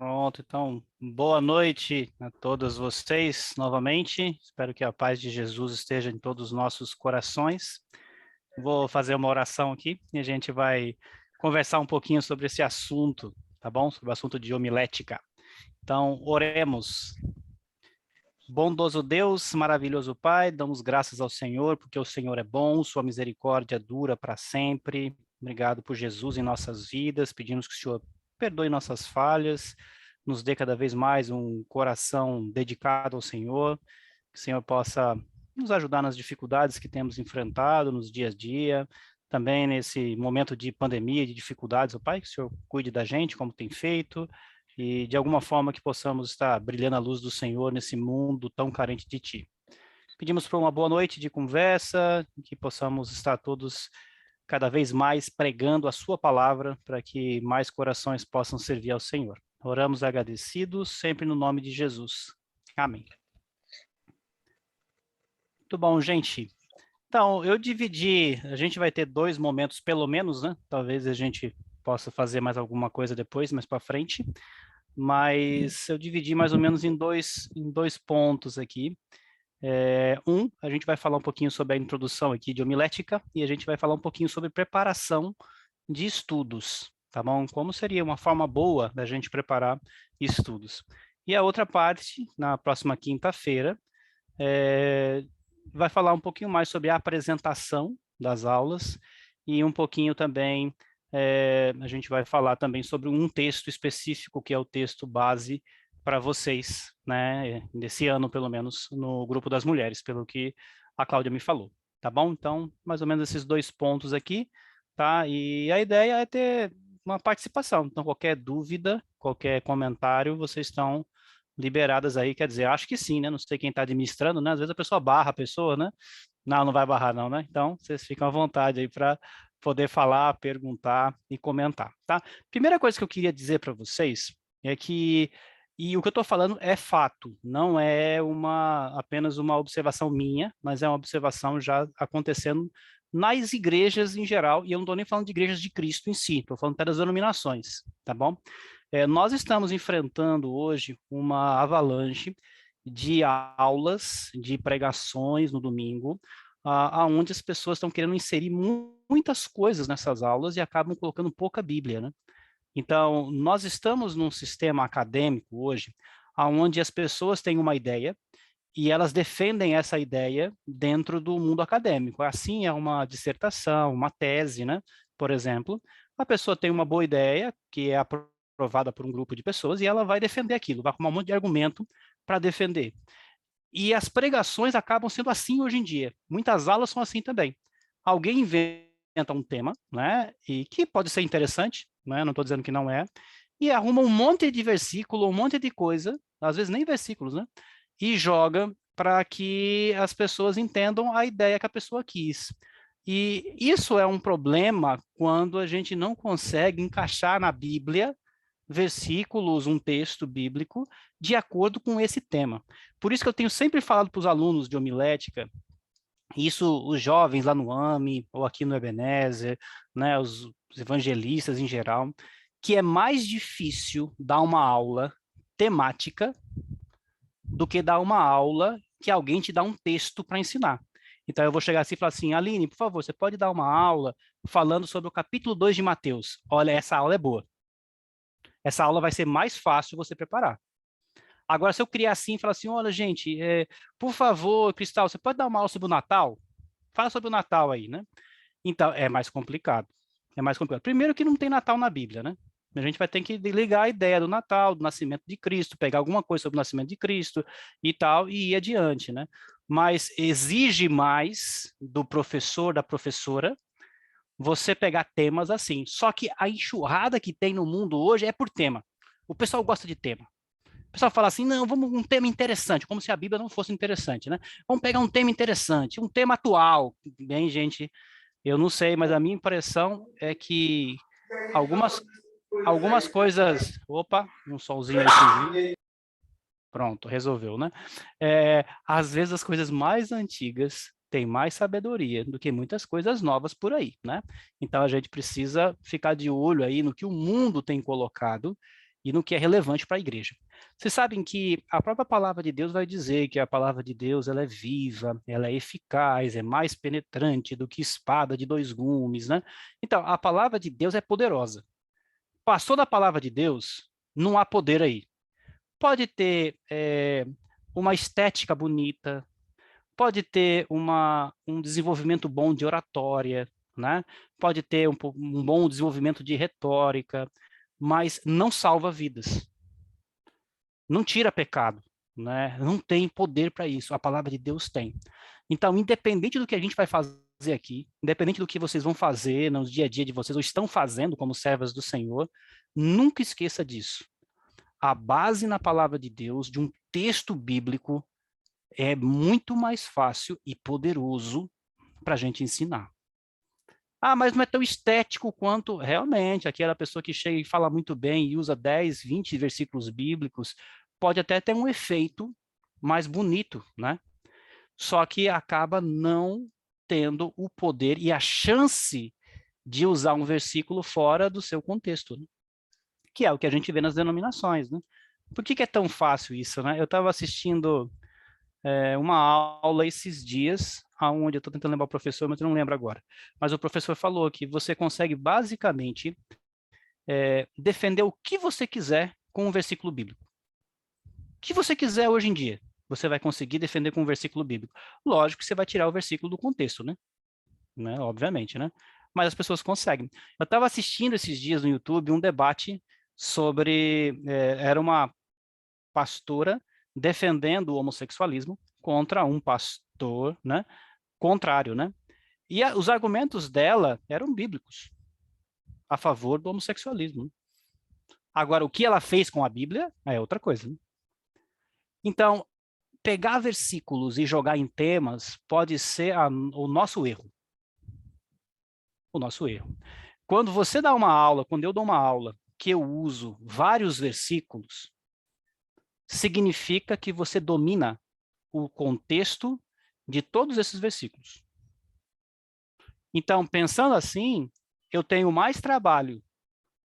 Pronto, então, boa noite a todos vocês novamente. Espero que a paz de Jesus esteja em todos os nossos corações. Vou fazer uma oração aqui e a gente vai conversar um pouquinho sobre esse assunto, tá bom? Sobre o assunto de homilética. Então, oremos. Bondoso Deus, maravilhoso Pai, damos graças ao Senhor, porque o Senhor é bom, sua misericórdia dura para sempre. Obrigado por Jesus em nossas vidas, pedimos que o Senhor perdoe nossas falhas, nos dê cada vez mais um coração dedicado ao Senhor, que o Senhor possa nos ajudar nas dificuldades que temos enfrentado nos dias a dia, também nesse momento de pandemia, de dificuldades, ó Pai, que o Senhor cuide da gente, como tem feito, e de alguma forma que possamos estar brilhando a luz do Senhor nesse mundo tão carente de Ti. Pedimos por uma boa noite de conversa, que possamos estar todos cada vez mais pregando a Sua palavra, para que mais corações possam servir ao Senhor. Oramos agradecidos, sempre no nome de Jesus. Amém. Muito bom, gente. Então, eu dividi, a gente vai ter 2 momentos pelo menos, né? Talvez a gente possa fazer mais alguma coisa depois, mais para frente, mas eu dividi mais ou menos em dois pontos aqui. A gente vai falar um pouquinho sobre a introdução aqui de homilética e a gente vai falar um pouquinho sobre preparação de estudos, tá bom? Como seria uma forma boa da gente preparar estudos. E a outra parte, na próxima quinta-feira, vai falar um pouquinho mais sobre a apresentação das aulas e um pouquinho também, a gente vai falar também sobre um texto específico, que é o texto base para vocês, né, desse ano, pelo menos, no grupo das mulheres, pelo que a Cláudia me falou, tá bom? Então, mais ou menos esses 2 pontos aqui, tá? E a ideia é ter uma participação, então qualquer dúvida, qualquer comentário, vocês estão liberadas aí, quer dizer, acho que sim, né? Não sei quem está administrando, né? Às vezes a pessoa barra a pessoa, né? Não, não vai barrar não, né? Então, vocês ficam à vontade aí para poder falar, perguntar e comentar, tá? Primeira coisa que eu queria dizer para vocês é que, e o que eu estou falando é fato, não é apenas uma observação minha, mas é uma observação já acontecendo nas igrejas em geral, e eu não estou nem falando de igrejas de Cristo em si, estou falando até das denominações, tá bom? Nós estamos enfrentando hoje uma avalanche de aulas, de pregações no domingo, aonde as pessoas estão querendo inserir muitas coisas nessas aulas e acabam colocando pouca Bíblia, né? Então, nós estamos num sistema acadêmico hoje, onde as pessoas têm uma ideia e elas defendem essa ideia dentro do mundo acadêmico. Assim, é uma dissertação, uma tese, né? Por exemplo, a pessoa tem uma boa ideia, que é aprovada por um grupo de pessoas, e ela vai defender aquilo, vai arrumar um monte de argumento para defender. E as pregações acabam sendo assim hoje em dia. Muitas aulas são assim também. Alguém inventa um tema, né, e que pode ser interessante, né, não estou dizendo que não é, e arruma um monte de versículo, um monte de coisa, às vezes nem versículos, né, e joga para que as pessoas entendam a ideia que a pessoa quis. E isso é um problema quando a gente não consegue encaixar na Bíblia versículos, um texto bíblico, de acordo com esse tema. Por isso que eu tenho sempre falado para os alunos de homilética, isso os jovens lá no AME, ou aqui no Ebenezer, né, os evangelistas em geral, que é mais difícil dar uma aula temática do que dar uma aula que alguém te dá um texto para ensinar. Então eu vou chegar assim e falar assim, Aline, por favor, você pode dar uma aula falando sobre o capítulo 2 de Mateus. Olha, essa aula é boa. Essa aula vai ser mais fácil você preparar. Agora, se eu criar assim e falar assim, olha, gente, por favor, Cristal, você pode dar uma aula sobre o Natal? Fala sobre o Natal aí, né? Então, é mais complicado. É mais complicado. Primeiro que não tem Natal na Bíblia, né? A gente vai ter que ligar a ideia do Natal, do nascimento de Cristo, pegar alguma coisa sobre o nascimento de Cristo e tal, e ir adiante, né? Mas exige mais do professor, da professora, você pegar temas assim. Só que a enxurrada que tem no mundo hoje é por tema. O pessoal gosta de tema. O pessoal fala assim, não, vamos um tema interessante, como se a Bíblia não fosse interessante, né? Vamos pegar um tema interessante, um tema atual. Bem, gente, eu não sei, mas a minha impressão é que algumas coisas... Opa, um solzinho aí surgiu. Pronto, resolveu, né? Às vezes as coisas mais antigas têm mais sabedoria do que muitas coisas novas por aí, né? Então a gente precisa ficar de olho aí no que o mundo tem colocado e no que é relevante para a igreja. Vocês sabem que a própria palavra de Deus vai dizer que a palavra de Deus ela é viva, ela é eficaz, é mais penetrante do que espada de dois gumes, né? Então, a palavra de Deus é poderosa. Passou da palavra de Deus, não há poder aí. Pode ter uma estética bonita, pode ter um desenvolvimento bom de oratória, né? Pode ter um bom desenvolvimento de retórica, mas não salva vidas, não tira pecado, né? Não tem poder para isso, a palavra de Deus tem. Então, independente do que a gente vai fazer aqui, independente do que vocês vão fazer no dia a dia de vocês, ou estão fazendo como servas do Senhor, nunca esqueça disso. A base na palavra de Deus, de um texto bíblico, é muito mais fácil e poderoso para a gente ensinar. Ah, mas não é tão estético quanto realmente aquela pessoa que chega e fala muito bem e usa 10, 20 versículos bíblicos, pode até ter um efeito mais bonito, né? Só que acaba não tendo o poder e a chance de usar um versículo fora do seu contexto, né? Que é o que a gente vê nas denominações, né? Por que é tão fácil isso, né? Eu estava assistindo uma aula esses dias, aonde eu estou tentando lembrar o professor, mas eu não lembro agora. Mas o professor falou que você consegue basicamente defender o que você quiser com um versículo bíblico. O que você quiser hoje em dia, você vai conseguir defender com um versículo bíblico. Lógico que você vai tirar o versículo do contexto, né? Obviamente, né? Mas as pessoas conseguem. Eu estava assistindo esses dias no YouTube um debate sobre, era uma pastora defendendo o homossexualismo contra um pastor, né, contrário, né? E os argumentos dela eram bíblicos, a favor do homossexualismo. Agora, o que ela fez com a Bíblia é outra coisa, né? Então, pegar versículos e jogar em temas pode ser o nosso erro. O nosso erro. Quando você dá uma aula, quando eu dou uma aula que eu uso vários versículos, significa que você domina o contexto de todos esses versículos. Então, pensando assim, eu tenho mais trabalho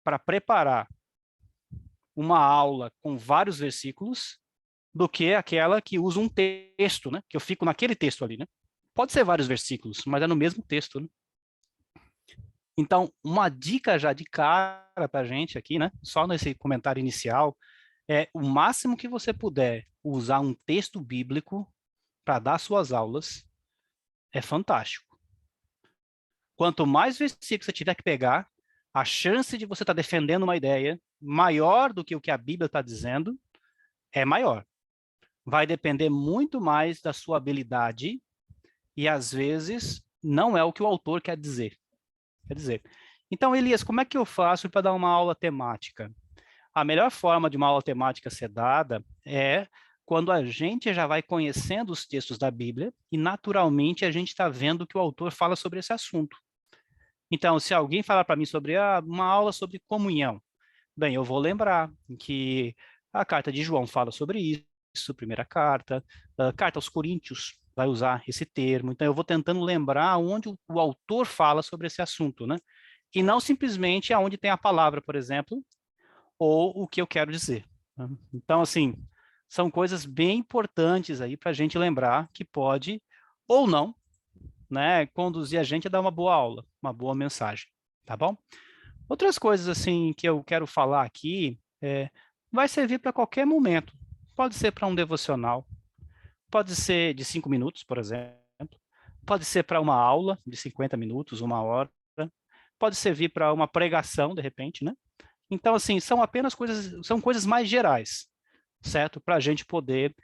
para preparar uma aula com vários versículos do que aquela que usa um texto, né? Que eu fico naquele texto ali, né? Pode ser vários versículos, mas é no mesmo texto, né? Então, uma dica já de cara para a gente aqui, né? Só nesse comentário inicial, é o máximo que você puder usar um texto bíblico para dar suas aulas, é fantástico. Quanto mais versículos você tiver que pegar, a chance de você estar defendendo uma ideia maior do que o que a Bíblia está dizendo é maior. Vai depender muito mais da sua habilidade e, às vezes, não é o que o autor quer dizer. Então, Elias, como é que eu faço para dar uma aula temática? A melhor forma de uma aula temática ser dada é quando a gente já vai conhecendo os textos da Bíblia e, naturalmente, a gente está vendo o que o autor fala sobre esse assunto. Então, se alguém falar para mim sobre uma aula sobre comunhão, bem, eu vou lembrar que a carta de João fala sobre isso, primeira carta, a carta aos Coríntios vai usar esse termo. Então, eu vou tentando lembrar onde o autor fala sobre esse assunto, né? E não simplesmente aonde tem a palavra, por exemplo, ou o que eu quero dizer, né? Então, assim, são coisas bem importantes aí para a gente lembrar que pode ou não, né, conduzir a gente a dar uma boa aula, uma boa mensagem, tá bom? Outras coisas assim que eu quero falar aqui vai servir para qualquer momento. Pode ser para um devocional, pode ser de 5 minutos, por exemplo, pode ser para uma aula de 50 minutos, uma hora, pode servir para uma pregação, de repente, né? Então, assim, são coisas mais gerais, certo? Para a gente poder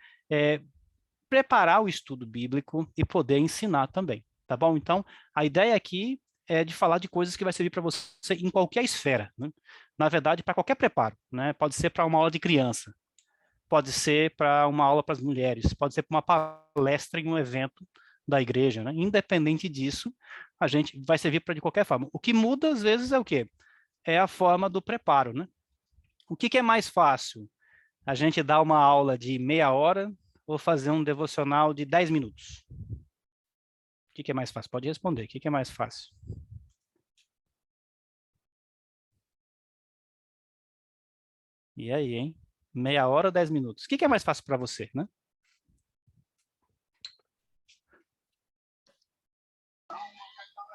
preparar o estudo bíblico e poder ensinar também, tá bom? Então, a ideia aqui é de falar de coisas que vai servir para você em qualquer esfera, né? Na verdade, para qualquer preparo, né? Pode ser para uma aula de criança, pode ser para uma aula para as mulheres, pode ser para uma palestra em um evento da igreja, né? Independente disso, a gente vai servir para de qualquer forma. O que muda às vezes é o quê? É a forma do preparo, né? O que é mais fácil? A gente dar uma aula de meia hora ou fazer um devocional de 10 minutos? O que é mais fácil? Pode responder. O que é mais fácil? E aí, hein? Meia hora ou 10 minutos? O que é mais fácil para você, né?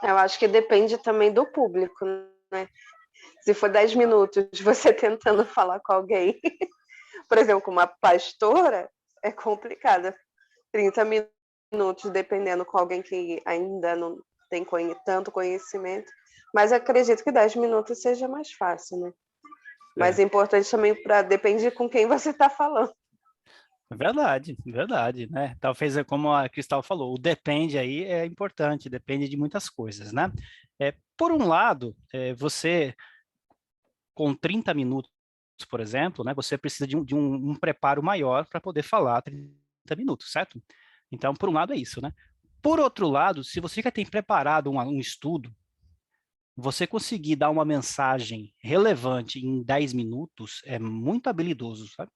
Eu acho que depende também do público, né? Se for 10 minutos você tentando falar com alguém, por exemplo, com uma pastora, é complicado. 30 minutos, dependendo com alguém que ainda não tem tanto conhecimento. Mas acredito que 10 minutos seja mais fácil, né? Mas é importante também depende com quem você está falando. Verdade, né? Talvez, como a Cristal falou, o depende aí é importante, depende de muitas coisas, né? Por um lado, você, com 30 minutos, por exemplo, né, você precisa de um preparo maior para poder falar 30 minutos, certo? Então, por um lado é isso, né? Por outro lado, se você já tem preparado um estudo, você conseguir dar uma mensagem relevante em 10 minutos é muito habilidoso, sabe?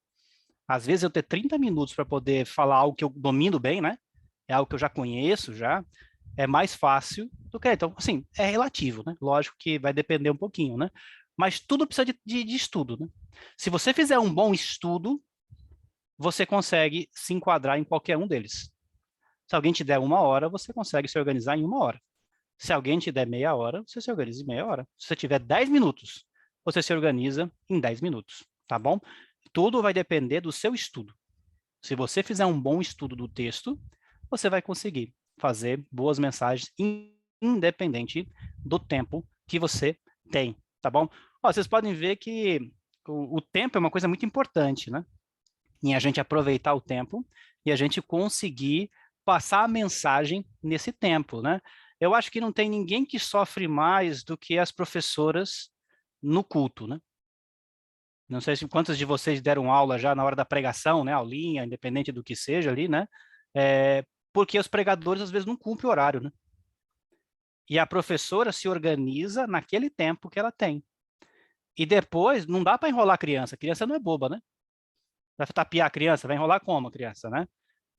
Às vezes eu ter 30 minutos para poder falar algo que eu domino bem, né? É algo que eu já conheço, já é mais fácil do que. Então, assim, é relativo, né? Lógico que vai depender um pouquinho, né? Mas tudo precisa de estudo, né? Se você fizer um bom estudo, você consegue se enquadrar em qualquer um deles. Se alguém te der 1 hora, você consegue se organizar em 1 hora. Se alguém te der meia hora, você se organiza em meia hora. Se você tiver 10 minutos, você se organiza em 10 minutos, tá bom? Tudo vai depender do seu estudo. Se você fizer um bom estudo do texto, você vai conseguir fazer boas mensagens independente do tempo que você tem, tá bom? Ó, vocês podem ver que o tempo é uma coisa muito importante, né? Em a gente aproveitar o tempo e a gente conseguir passar a mensagem nesse tempo, né? Eu acho que não tem ninguém que sofre mais do que as professoras no culto, né? Não sei se quantos de vocês deram aula já na hora da pregação, né? Aulinha, independente do que seja ali, né? Porque os pregadores às vezes não cumprem o horário, né? E a professora se organiza naquele tempo que ela tem. E depois, não dá para enrolar a criança não é boba, né? Vai tapear a criança, vai enrolar como a criança, né?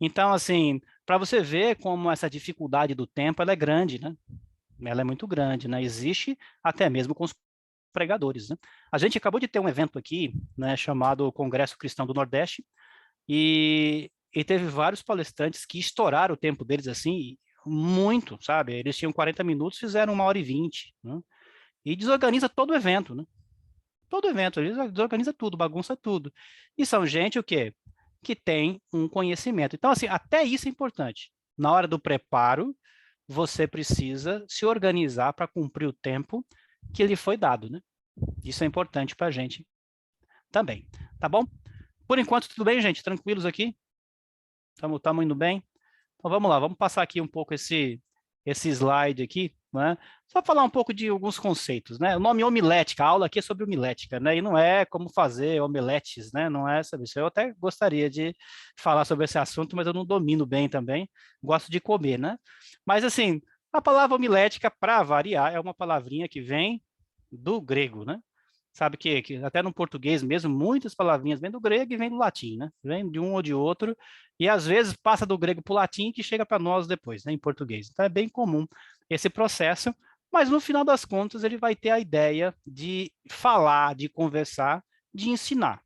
Então, assim, para você ver como essa dificuldade do tempo, ela é grande, né? Ela é muito grande, né? Existe até mesmo com os pregadores, né? A gente acabou de ter um evento aqui, né, chamado Congresso Cristão do Nordeste, e teve vários palestrantes que estouraram o tempo deles assim, muito, sabe? Eles tinham 40 minutos, fizeram 1 hora e 20, né? E desorganiza todo o evento, né? Todo evento, eles desorganiza tudo, bagunça tudo. E são gente o quê? Que tem um conhecimento. Então, assim, até isso é importante. Na hora do preparo, você precisa se organizar para cumprir o tempo que lhe foi dado, né? Isso é importante para a gente também, tá bom? Por enquanto, tudo bem, gente? Tranquilos aqui? Estamos indo bem? Então vamos lá, vamos passar aqui um pouco esse slide aqui, né? Só falar um pouco de alguns conceitos, né? O nome homilética, a aula aqui é sobre homilética, né? E não é como fazer omeletes, né? Não é sobre isso. Eu até gostaria de falar sobre esse assunto, mas eu não domino bem também. Gosto de comer, né? Mas assim, a palavra homilética, para variar, é uma palavrinha que vem do grego, né? Sabe que até no português mesmo, muitas palavrinhas vêm do grego e vêm do latim, né? Vem de um ou de outro, e às vezes passa do grego para o latim que chega para nós depois, né, em português. Então é bem comum esse processo, mas no final das contas ele vai ter a ideia de falar, de conversar, de ensinar,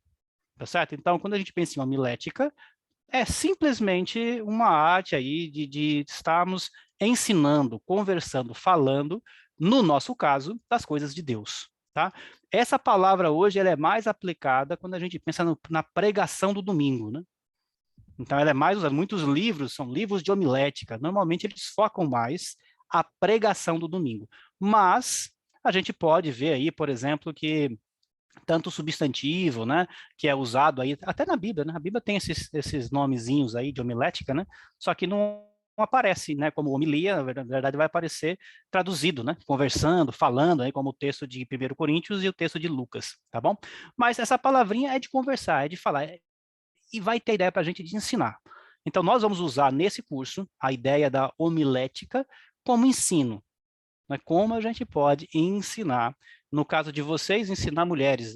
tá certo? Então, quando a gente pensa em homilética, é simplesmente uma arte aí de estarmos ensinando, conversando, falando, no nosso caso, das coisas de Deus, tá? Essa palavra hoje ela é mais aplicada quando a gente pensa na pregação do domingo, né? Então ela é mais usada. Muitos livros são livros de homilética. Normalmente eles focam mais a pregação do domingo. Mas a gente pode ver aí, por exemplo, que tanto o substantivo, né, que é usado aí, até na Bíblia, né, a Bíblia tem esses nomezinhos aí de homilética, né, só que não aparece, né, como homilia, na verdade vai aparecer traduzido, né, conversando, falando, aí como o texto de 1 Coríntios e o texto de Lucas, tá bom? Mas essa palavrinha é de conversar, é de falar, e vai ter ideia para a gente de ensinar. Então nós vamos usar nesse curso a ideia da homilética como ensino, né, como a gente pode ensinar, no caso de vocês, ensinar mulheres,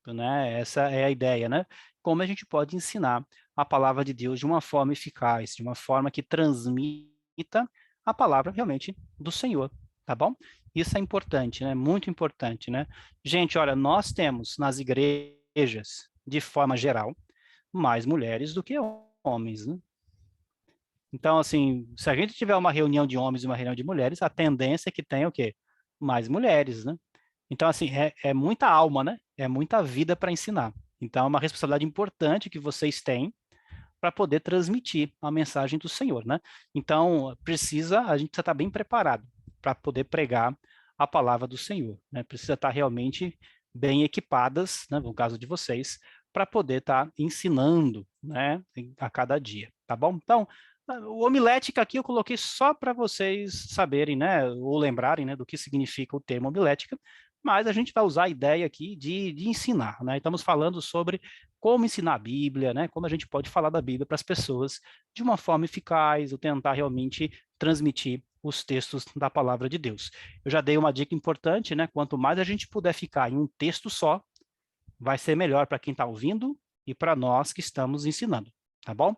né? Essa é a ideia, né? Como a gente pode ensinar a palavra de Deus de uma forma eficaz, de uma forma que transmita a palavra realmente do Senhor, tá bom? Isso é importante, né? Muito importante, né? Gente, olha, nós temos nas igrejas igrejas, de forma geral, mais mulheres do que homens, né? Então, assim, se a gente tiver uma reunião de homens e uma reunião de mulheres, a tendência é que tenha o quê? Mais mulheres, né? Então, assim, é muita alma, né? É muita vida para ensinar. Então, é uma responsabilidade importante que vocês têm para poder transmitir a mensagem do Senhor, né? Então, a gente precisa estar bem preparado para poder pregar a palavra do Senhor, né? Precisa estar realmente bem equipadas, né, no caso de vocês, para poder estar ensinando, né, a cada dia, tá bom? Então, o homilética aqui eu coloquei só para vocês saberem, né, ou lembrarem, né, do que significa o termo homilética, mas a gente vai usar a ideia aqui de ensinar, né? Estamos falando sobre como ensinar a Bíblia, né? Como a gente pode falar da Bíblia para as pessoas de uma forma eficaz, ou tentar realmente transmitir os textos da palavra de Deus. Eu já dei uma dica importante, né? Quanto mais a gente puder ficar em um texto só, vai ser melhor para quem está ouvindo e para nós que estamos ensinando, tá bom?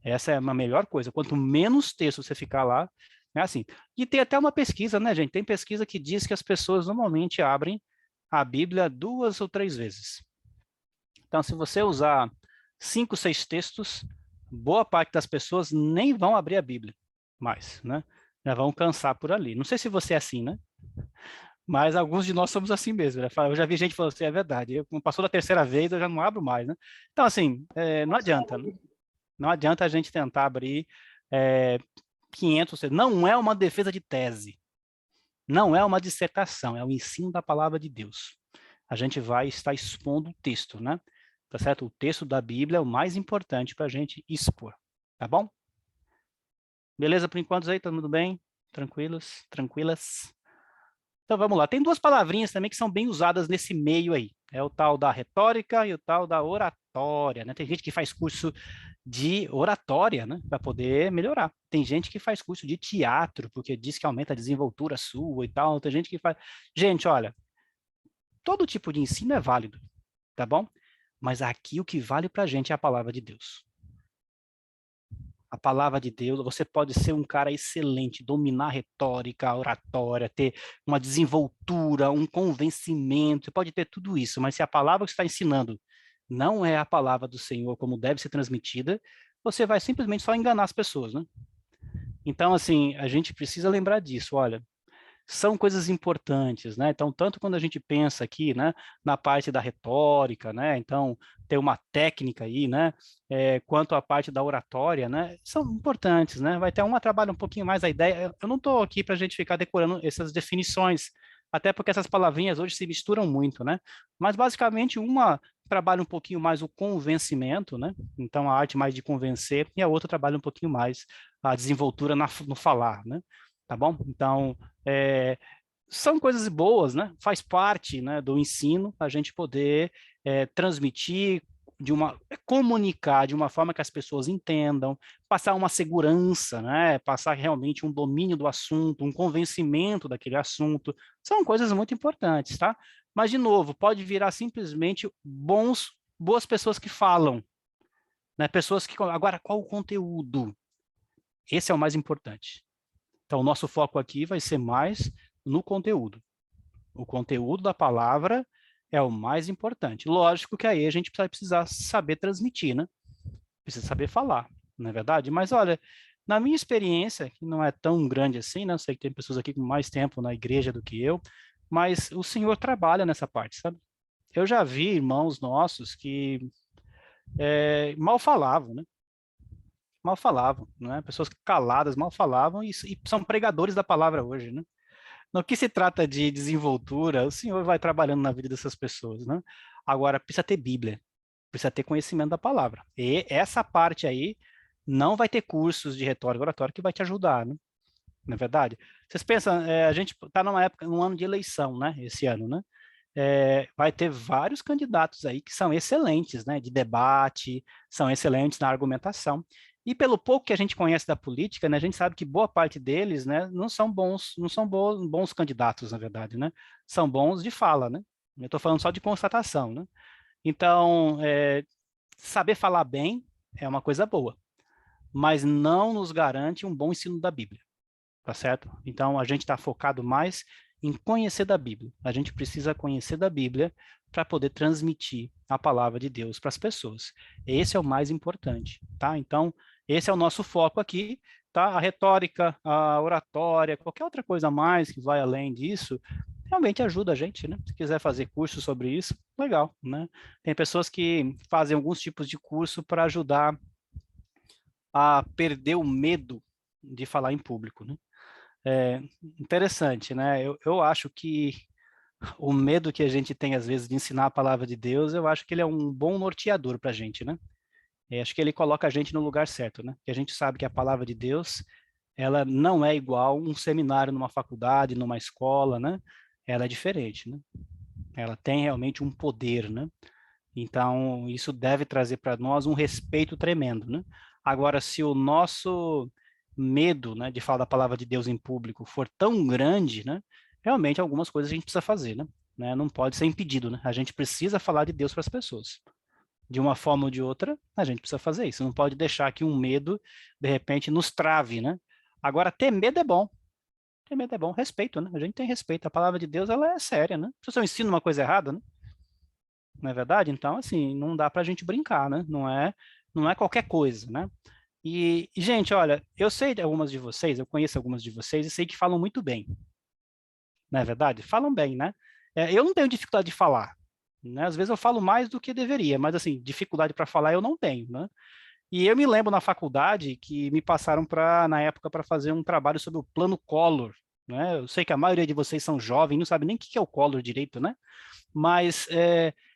Essa é uma melhor coisa. Quanto menos texto você ficar lá, é assim. E tem até uma pesquisa, né, gente? Tem pesquisa que diz que as pessoas normalmente abrem a Bíblia 2 ou 3 vezes. Então, se você usar 5, 6 textos, boa parte das pessoas nem vão abrir a Bíblia mais, né? Já vão cansar por ali. Não sei se você é assim, né? Mas alguns de nós somos assim mesmo, né? Eu já vi gente falando assim, é verdade, passou da terceira vez, eu já não abro mais, né? Então, assim, não adianta, né? Não adianta a gente tentar abrir 500, não é uma defesa de tese, não é uma dissertação, é o ensino da palavra de Deus. A gente vai estar expondo o texto, né? Tá certo? O texto da Bíblia é o mais importante para a gente expor, tá bom? Beleza por enquanto aí, todo mundo bem? Tranquilos? Tranquilas? Então vamos lá. Tem duas palavrinhas também que são bem usadas nesse meio aí. É o tal da retórica e o tal da oratória, né? Tem gente que faz curso de oratória, né? Para poder melhorar. Tem gente que faz curso de teatro, porque diz que aumenta a desenvoltura sua e tal. Tem gente que faz... Gente, olha, todo tipo de ensino é válido, tá bom? Mas aqui o que vale para a gente é a palavra de Deus. A palavra de Deus, você pode ser um cara excelente, dominar a retórica, a oratória, ter uma desenvoltura, um convencimento, você pode ter tudo isso, mas se a palavra que você está ensinando não é a palavra do Senhor como deve ser transmitida, você vai simplesmente só enganar as pessoas, né? Então, assim, a gente precisa lembrar disso, olha, são coisas importantes, né? Então, tanto quando a gente pensa aqui, né, na parte da retórica, né? Então, ter uma técnica aí, né? Quanto à parte da oratória, né? São importantes, né? Vai ter uma trabalha um pouquinho mais a ideia. Eu não estou aqui para a gente ficar decorando essas definições, até porque essas palavrinhas hoje se misturam muito, né? Mas basicamente uma trabalha um pouquinho mais o convencimento, né? Então a arte mais de convencer e a outra trabalha um pouquinho mais a desenvoltura no falar, né? Tá bom? Então são coisas boas, né? Faz parte, né, do ensino a gente poder transmitir comunicar de uma forma que as pessoas entendam, passar uma segurança, né? Passar realmente um domínio do assunto, um convencimento daquele assunto, são coisas muito importantes, tá? Mas, de novo, pode virar simplesmente boas pessoas que falam, né? Pessoas que... Agora, qual o conteúdo? Esse é o mais importante. Então, o nosso foco aqui vai ser mais no conteúdo. O conteúdo da palavra é o mais importante. Lógico que aí a gente vai precisar saber transmitir, né? Precisa saber falar, não é verdade? Mas, olha, na minha experiência, que não é tão grande assim, né? Eu sei que tem pessoas aqui com mais tempo na igreja do que eu, mas o Senhor trabalha nessa parte, sabe? Eu já vi irmãos nossos que mal falavam, né? Mal falavam, né? Pessoas caladas mal falavam e são pregadores da palavra hoje, né? No que se trata de desenvoltura, o Senhor vai trabalhando na vida dessas pessoas, né? Agora, precisa ter Bíblia, precisa ter conhecimento da palavra. E essa parte aí não vai ter cursos de retórica e oratória que vai te ajudar, né? Não é verdade? Vocês pensam, a gente está numa época, num ano de eleição, né? Esse ano, né? Vai ter vários candidatos aí que são excelentes, né? De debate, são excelentes na argumentação. E pelo pouco que a gente conhece da política, né, a gente sabe que boa parte deles, né, não são bons candidatos, na verdade, né? São bons de fala, né? Eu estou falando só de constatação, né? Então, saber falar bem é uma coisa boa, mas não nos garante um bom ensino da Bíblia, tá certo? Então, a gente está focado mais em conhecer da Bíblia. A gente precisa conhecer da Bíblia para poder transmitir a palavra de Deus para as pessoas. Esse é o mais importante, tá? Então, esse é o nosso foco aqui, tá? A retórica, a oratória, qualquer outra coisa a mais que vai além disso, realmente ajuda a gente, né? Se quiser fazer curso sobre isso, legal, né? Tem pessoas que fazem alguns tipos de curso para ajudar a perder o medo de falar em público, né? É interessante, né? Eu acho que o medo que a gente tem, às vezes, de ensinar a palavra de Deus, eu acho que ele é um bom norteador para a gente, né? Acho que ele coloca a gente no lugar certo, né? Que a gente sabe que a palavra de Deus, ela não é igual um seminário numa faculdade, numa escola, né? Ela é diferente, né? Ela tem realmente um poder, né? Então, isso deve trazer para nós um respeito tremendo, né? Agora, se o nosso medo, né, de falar da palavra de Deus em público for tão grande, né, realmente algumas coisas a gente precisa fazer, né? Não pode ser impedido, né? A gente precisa falar de Deus para as pessoas. De uma forma ou de outra, a gente precisa fazer isso. Não pode deixar que um medo, de repente, nos trave, né? Agora, ter medo é bom. Ter medo é bom. Respeito, né? A gente tem respeito. A palavra de Deus, ela é séria, né? Se eu ensino uma coisa errada, né? Não é verdade? Então, assim, não dá para a gente brincar, né? Não é qualquer coisa, né? Gente, olha, eu sei de algumas de vocês, eu conheço algumas de vocês e sei que falam muito bem. Não é verdade? Falam bem, né? Eu não tenho dificuldade de falar, né? Às vezes eu falo mais do que deveria, mas, assim, dificuldade para falar eu não tenho, né? E eu me lembro na faculdade que me passaram na época, para fazer um trabalho sobre o plano Collor, né? Eu sei que a maioria de vocês são jovens, não sabe nem o que é o Collor direito, né? Mas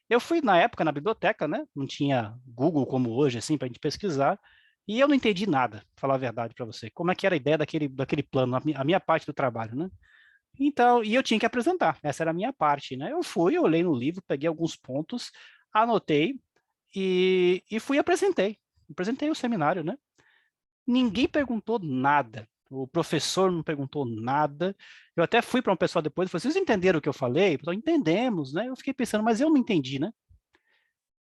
eu fui, na época, na biblioteca, né? Não tinha Google como hoje, assim, para a gente pesquisar, e eu não entendi nada, pra falar a verdade para você. Como é que era a ideia daquele plano, a minha parte do trabalho, né? Então, e eu tinha que apresentar, essa era a minha parte, né? Eu fui, eu olhei no livro, peguei alguns pontos, anotei e fui e apresentei. Apresentei o seminário, né? Ninguém perguntou nada. O professor não perguntou nada. Eu até fui para um pessoal depois e falei, vocês entenderam o que eu falei? O pessoal, entendemos, né? Eu fiquei pensando, mas eu não entendi, né?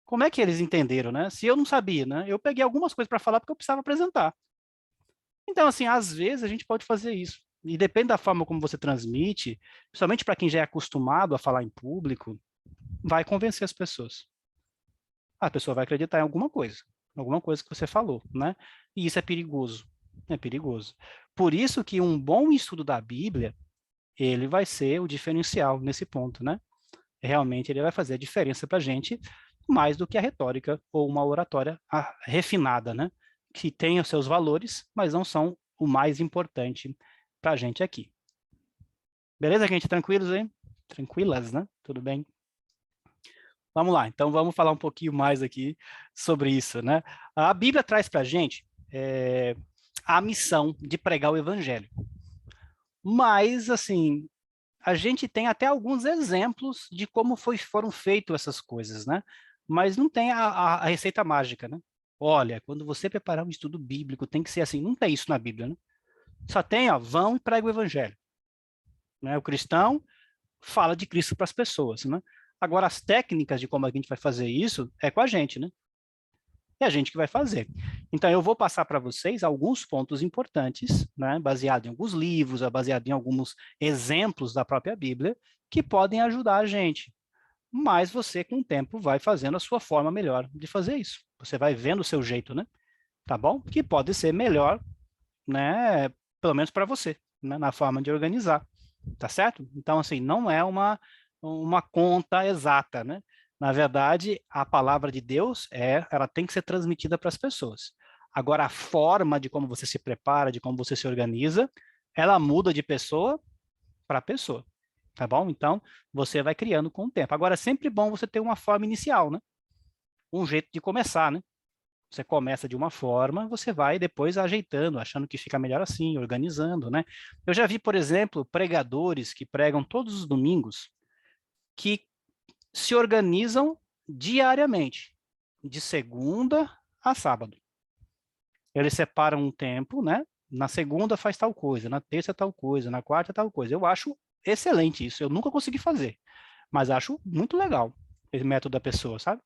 Como é que eles entenderam, né? Se eu não sabia, né? Eu peguei algumas coisas para falar porque eu precisava apresentar. Então, assim, às vezes a gente pode fazer isso. E depende da forma como você transmite, principalmente para quem já é acostumado a falar em público, vai convencer as pessoas. A pessoa vai acreditar em alguma coisa que você falou, né? E isso é perigoso, é perigoso. Por isso que um bom estudo da Bíblia, ele vai ser o diferencial nesse ponto, né? Realmente ele vai fazer a diferença para a gente, mais do que a retórica ou uma oratória refinada, né? Que tem os seus valores, mas não são o mais importante para a gente aqui. Beleza, gente? Tranquilos, hein? Tranquilas, né? Tudo bem? Vamos lá, então vamos falar um pouquinho mais aqui sobre isso, né? A Bíblia traz para a gente a missão de pregar o evangelho. Mas, assim, a gente tem até alguns exemplos de como foram feitas essas coisas, né? Mas não tem a receita mágica, né? Olha, quando você preparar um estudo bíblico, tem que ser assim. Não tem isso na Bíblia, né? Só tem, ó, vão e pregue o evangelho. Né? O cristão fala de Cristo para as pessoas, né? Agora, as técnicas de como a gente vai fazer isso é com a gente, né? É a gente que vai fazer. Então, eu vou passar para vocês alguns pontos importantes, né, baseado em alguns livros, baseado em alguns exemplos da própria Bíblia, que podem ajudar a gente. Mas você, com o tempo, vai fazendo a sua forma melhor de fazer isso. Você vai vendo o seu jeito, né? Tá bom? Que pode ser melhor, né? Pelo menos para você, né, na forma de organizar. Tá certo? Então, assim, não é uma conta exata, né? Na verdade, a palavra de Deus ela tem que ser transmitida para as pessoas. Agora, a forma de como você se prepara, de como você se organiza, ela muda de pessoa para pessoa, tá bom? Então, você vai criando com o tempo. Agora, é sempre bom você ter uma forma inicial, né? Um jeito de começar, né? Você começa de uma forma, você vai depois ajeitando, achando que fica melhor assim, organizando, né? Eu já vi, por exemplo, pregadores que pregam todos os domingos, que se organizam diariamente, de segunda a sábado. Eles separam um tempo, né? Na segunda faz tal coisa, na terça tal coisa, na quarta tal coisa. Eu acho excelente isso. Eu nunca consegui fazer, mas acho muito legal esse método da pessoa, sabe?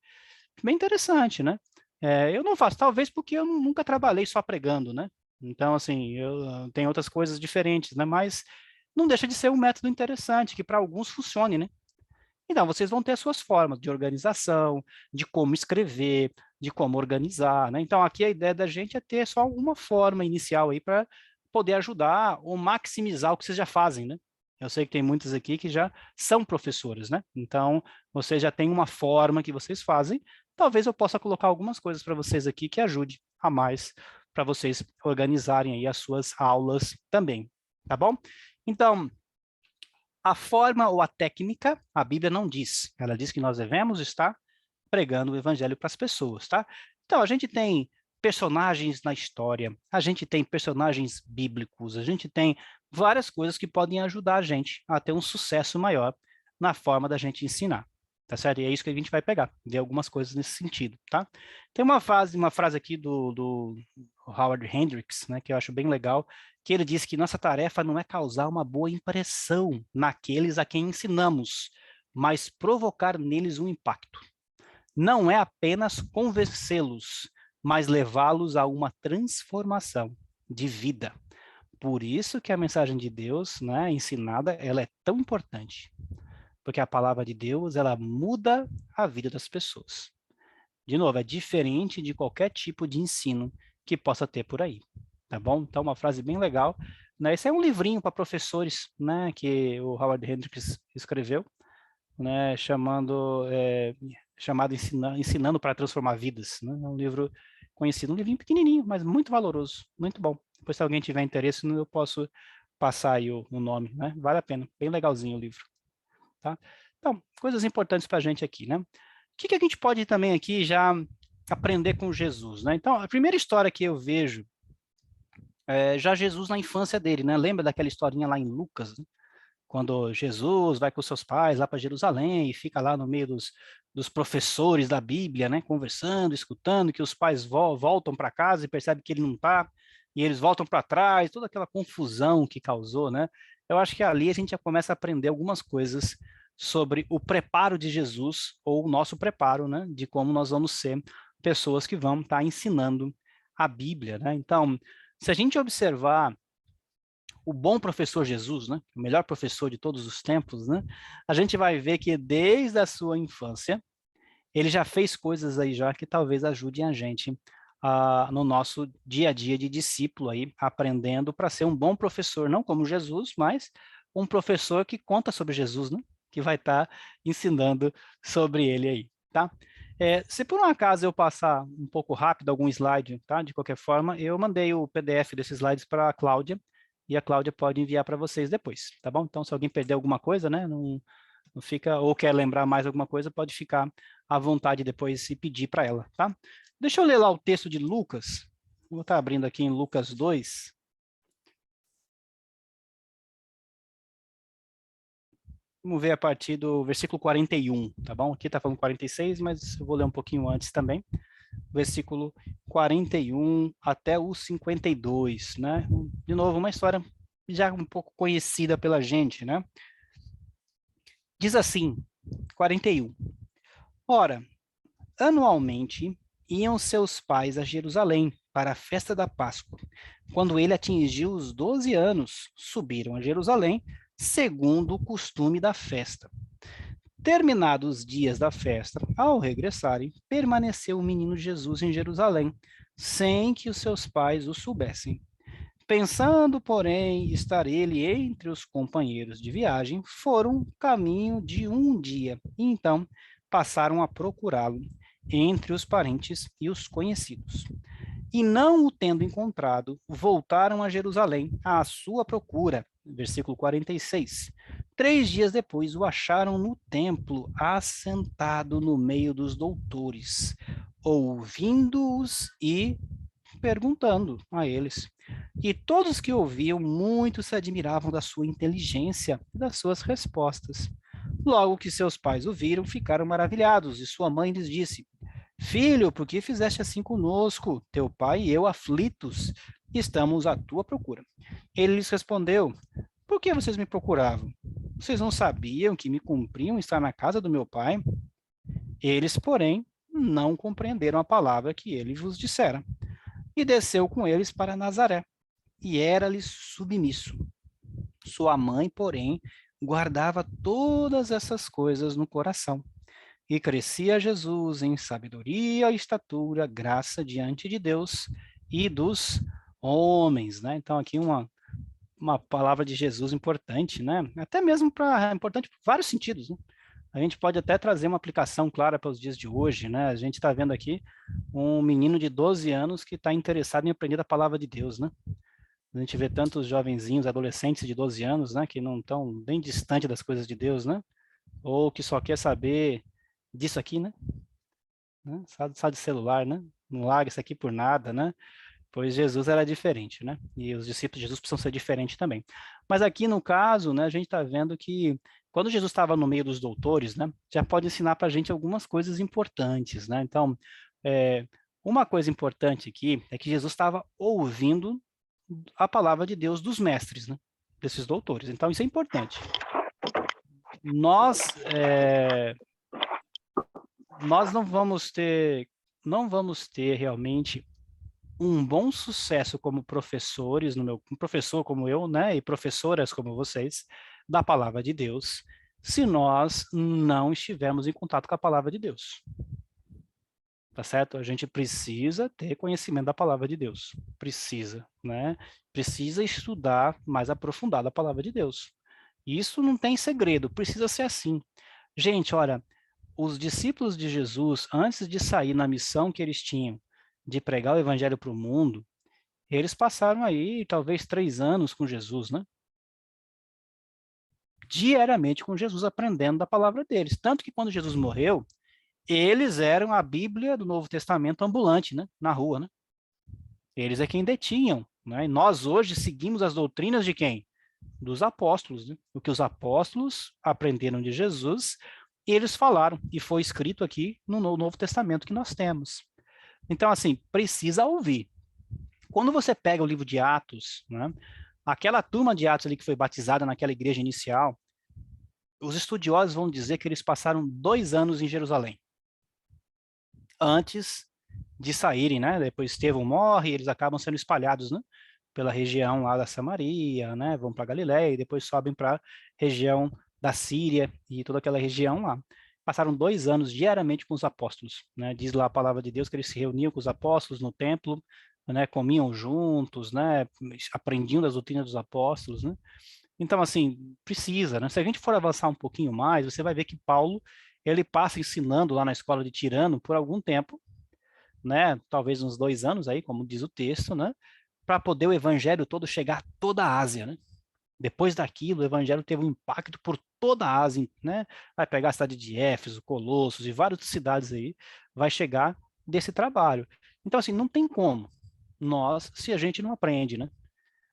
Bem interessante, né? Eu não faço, talvez porque eu nunca trabalhei só pregando, né? Então, assim, eu tenho outras coisas diferentes, né? Mas não deixa de ser um método interessante, que para alguns funcione, né? Então, vocês vão ter as suas formas de organização, de como escrever, de como organizar, né? Então, aqui a ideia da gente é ter só uma forma inicial aí para poder ajudar ou maximizar o que vocês já fazem, né? Eu sei que tem muitas aqui que já são professoras, né? Então, vocês já têm uma forma que vocês fazem. Talvez eu possa colocar algumas coisas para vocês aqui que ajude a mais para vocês organizarem aí as suas aulas também, tá bom? Então, a forma ou a técnica, a Bíblia não diz. Ela diz que nós devemos estar pregando o evangelho para as pessoas, tá? Então, a gente tem personagens na história, a gente tem personagens bíblicos, a gente tem várias coisas que podem ajudar a gente a ter um sucesso maior na forma da gente ensinar, tá certo? E é isso que a gente vai pegar, ver algumas coisas nesse sentido, tá? Tem uma frase aqui do Howard Hendricks, né, que eu acho bem legal, que ele diz que nossa tarefa não é causar uma boa impressão naqueles a quem ensinamos, mas provocar neles um impacto. Não é apenas convencê-los, mas levá-los a uma transformação de vida. Por isso que a mensagem de Deus, né, ensinada, ela é tão importante. Porque a palavra de Deus, ela muda a vida das pessoas. De novo, é diferente de qualquer tipo de ensino que possa ter por aí. Tá bom? Então, uma frase bem legal. Né? Esse é um livrinho para professores, né, que o Howard Hendricks escreveu, né, chamado Ensinando para Transformar Vidas. Né? É um livro conhecido, um livrinho pequenininho, mas muito valoroso, muito bom. Depois, se alguém tiver interesse, eu posso passar aí o nome, né? Vale a pena, bem legalzinho o livro. Tá? Então, coisas importantes para a gente aqui, né? O que a gente pode também aqui já aprender com Jesus, né? Então, a primeira história que eu vejo é já Jesus na infância dele, né? Lembra daquela historinha lá em Lucas, né? Quando Jesus vai com seus pais lá para Jerusalém e fica lá no meio dos professores da Bíblia, né, conversando, escutando, que os pais voltam para casa e percebem que ele não está, e eles voltam para trás, toda aquela confusão que causou, né? Eu acho que ali a gente já começa a aprender algumas coisas sobre o preparo de Jesus, ou o nosso preparo, né, de como nós vamos ser pessoas que vão estar ensinando a Bíblia, né? Então, se a gente observar o bom professor Jesus, né, o melhor professor de todos os tempos, né, a gente vai ver que desde a sua infância, ele já fez coisas aí já que talvez ajudem a gente no nosso dia a dia de discípulo aí, aprendendo para ser um bom professor, não como Jesus, mas um professor que conta sobre Jesus, né, que vai estar ensinando sobre ele aí, tá? Se por um acaso eu passar um pouco rápido algum slide, tá? De qualquer forma, eu mandei o PDF desses slides para a Cláudia, e a Cláudia pode enviar para vocês depois, tá bom? Então, se alguém perder alguma coisa, né, não fica, ou quer lembrar mais alguma coisa, pode ficar à vontade depois e pedir para ela, tá? Deixa eu ler lá o texto de Lucas, vou estar abrindo aqui em Lucas 2. Vamos ver a partir do versículo 41, tá bom? Aqui está falando 46, mas eu vou ler um pouquinho antes também. Versículo 41 até o 52, né? De novo, uma história já um pouco conhecida pela gente, né? Diz assim, 41. Ora, anualmente iam seus pais a Jerusalém para a festa da Páscoa. Quando ele atingiu os 12 anos, subiram a Jerusalém, segundo o costume da festa. Terminados os dias da festa, ao regressarem, permaneceu o menino Jesus em Jerusalém, sem que os seus pais o soubessem. Pensando, porém, estar ele entre os companheiros de viagem, foram caminho de um dia, e então passaram a procurá-lo entre os parentes e os conhecidos. E não o tendo encontrado, voltaram a Jerusalém à sua procura. Versículo 46. 3 dias depois o acharam no templo, assentado no meio dos doutores, ouvindo-os e perguntando a eles. E todos que ouviam, muito se admiravam da sua inteligência e das suas respostas. Logo que seus pais o viram, ficaram maravilhados, e sua mãe lhes disse: Filho, por que fizeste assim conosco? Teu pai e eu, aflitos, estamos à tua procura. Ele lhes respondeu: Por que vocês me procuravam? Vocês não sabiam que me cumpriam estar na casa do meu pai? Eles, porém, não compreenderam a palavra que ele vos dissera. E desceu com eles para Nazaré, e era-lhes submisso. Sua mãe, porém, guardava todas essas coisas no coração. E crescia Jesus em sabedoria, estatura, graça diante de Deus e dos homens, né? Então aqui uma palavra de Jesus importante, né? Até mesmo importante por vários sentidos, né? A gente pode até trazer uma aplicação clara para os dias de hoje, né? A gente está vendo aqui um menino de 12 anos que está interessado em aprender a palavra de Deus, né? A gente vê tantos jovenzinhos, adolescentes de 12 anos, né? Que não estão bem distante das coisas de Deus, né? Ou que só quer saber disso aqui, né? Só de celular, né? Não larga isso aqui por nada, né? Pois Jesus era diferente, né? E os discípulos de Jesus precisam ser diferentes também. Mas aqui no caso, né, a gente está vendo que quando Jesus estava no meio dos doutores, né, já pode ensinar para a gente algumas coisas importantes, né? Então, uma coisa importante aqui é que Jesus estava ouvindo a palavra de Deus dos mestres, né? Desses doutores. Então, isso é importante. Nós não vamos ter realmente um bom sucesso como professores, um professor como eu, né, e professoras como vocês, da palavra de Deus, se nós não estivermos em contato com a palavra de Deus. Tá certo? A gente precisa ter conhecimento da palavra de Deus. Precisa, né? Precisa estudar mais aprofundado a palavra de Deus. Isso não tem segredo, precisa ser assim. Gente, olha, os discípulos de Jesus, antes de sair na missão que eles tinham, de pregar o evangelho para o mundo, eles passaram aí talvez 3 anos com Jesus, né? Diariamente com Jesus, aprendendo da palavra deles. Tanto que quando Jesus morreu, eles eram a Bíblia do Novo Testamento ambulante, né? Na rua, né? Eles é quem detinham, né? E nós hoje seguimos as doutrinas de quem? Dos apóstolos, né? O que os apóstolos aprenderam de Jesus, eles falaram, e foi escrito aqui no Novo Testamento que nós temos. Então, assim, precisa ouvir. Quando você pega o livro de Atos, né, aquela turma de Atos ali que foi batizada naquela igreja inicial, os estudiosos vão dizer que eles passaram 2 anos em Jerusalém, antes de saírem, né? Depois Estevão morre, eles acabam sendo espalhados, né, pela região lá da Samaria, né? Vão para Galiléia e depois sobem para a região da Síria e toda aquela região lá. Passaram 2 anos diariamente com os apóstolos, né? Diz lá a palavra de Deus que eles se reuniam com os apóstolos no templo, né? Comiam juntos, né? Aprendiam das doutrinas dos apóstolos, né? Então, assim, precisa, né? Se a gente for avançar um pouquinho mais, você vai ver que Paulo, ele passa ensinando lá na escola de Tirano por algum tempo, né? Talvez uns 2 anos aí, como diz o texto, né? Para poder o evangelho todo chegar a toda a Ásia, né? Depois daquilo, o evangelho teve um impacto por toda a Ásia, né? Vai pegar a cidade de Éfeso, Colossos e várias cidades aí, vai chegar desse trabalho. Então, assim, não tem como nós, se a gente não aprende, né?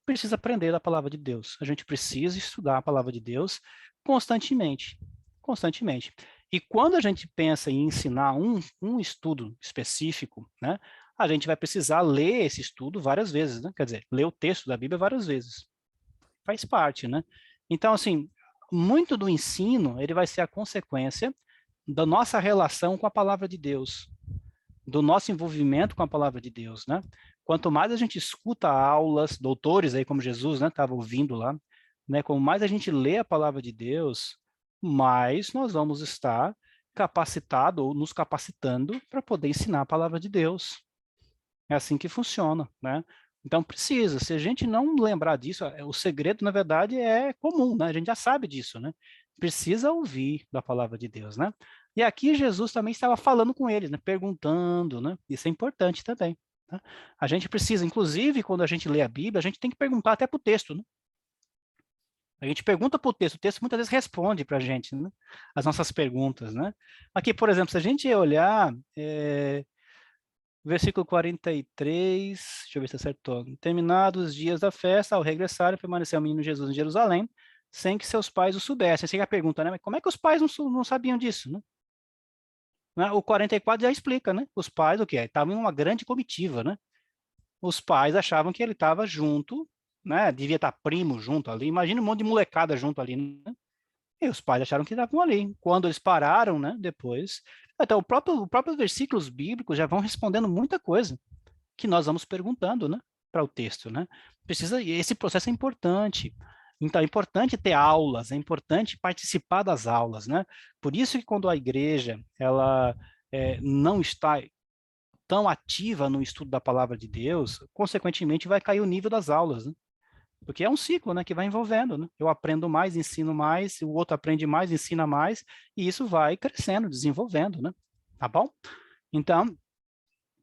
Precisa aprender a palavra de Deus. A gente precisa estudar a palavra de Deus constantemente, constantemente. E quando a gente pensa em ensinar um estudo específico, né? A gente vai precisar ler esse estudo várias vezes, né? Quer dizer, ler o texto da Bíblia várias vezes. Faz parte, né? Então, assim, muito do ensino, ele vai ser a consequência da nossa relação com a palavra de Deus, do nosso envolvimento com a palavra de Deus, né? Quanto mais a gente escuta aulas, doutores aí como Jesus, né, estava ouvindo lá, né? Como mais a gente lê a palavra de Deus, mais nós vamos estar capacitados ou nos capacitando para poder ensinar a palavra de Deus. É assim que funciona, né? Então precisa, se a gente não lembrar disso, o segredo, na verdade, é comum, né? A gente já sabe disso, né? Precisa ouvir da palavra de Deus, né? E aqui Jesus também estava falando com eles, né? Perguntando, né? Isso é importante também. Tá? A gente precisa, inclusive, quando a gente lê a Bíblia, a gente tem que perguntar até para o texto, né? A gente pergunta para o texto muitas vezes responde para a gente, né? As nossas perguntas, né? Aqui, por exemplo, se a gente olhar... Versículo 43, deixa eu ver se acertou. Terminados os dias da festa, ao regressarem, permaneceu o menino Jesus em Jerusalém, sem que seus pais o soubessem. Essa é a pergunta, né? Mas como é que os pais não sabiam disso, né? O 44 já explica, né? Os pais, o que é? Estavam em uma grande comitiva, né? Os pais achavam que ele estava junto, né? Devia estar primo junto ali. Imagina um monte de molecada junto ali, né? E os pais acharam que estavam ali. Quando eles pararam, né? Depois... Então, os próprios versículos bíblicos já vão respondendo muita coisa que nós vamos perguntando, né, para o texto, né? Esse processo é importante. Então, é importante ter aulas, é importante participar das aulas, né? Por isso que quando a igreja, ela não está tão ativa no estudo da palavra de Deus, consequentemente vai cair o nível das aulas, né? Porque é um ciclo, né, que vai envolvendo, né? Eu aprendo mais, ensino mais, o outro aprende mais, ensina mais, e isso vai crescendo, desenvolvendo, né? Tá bom? Então,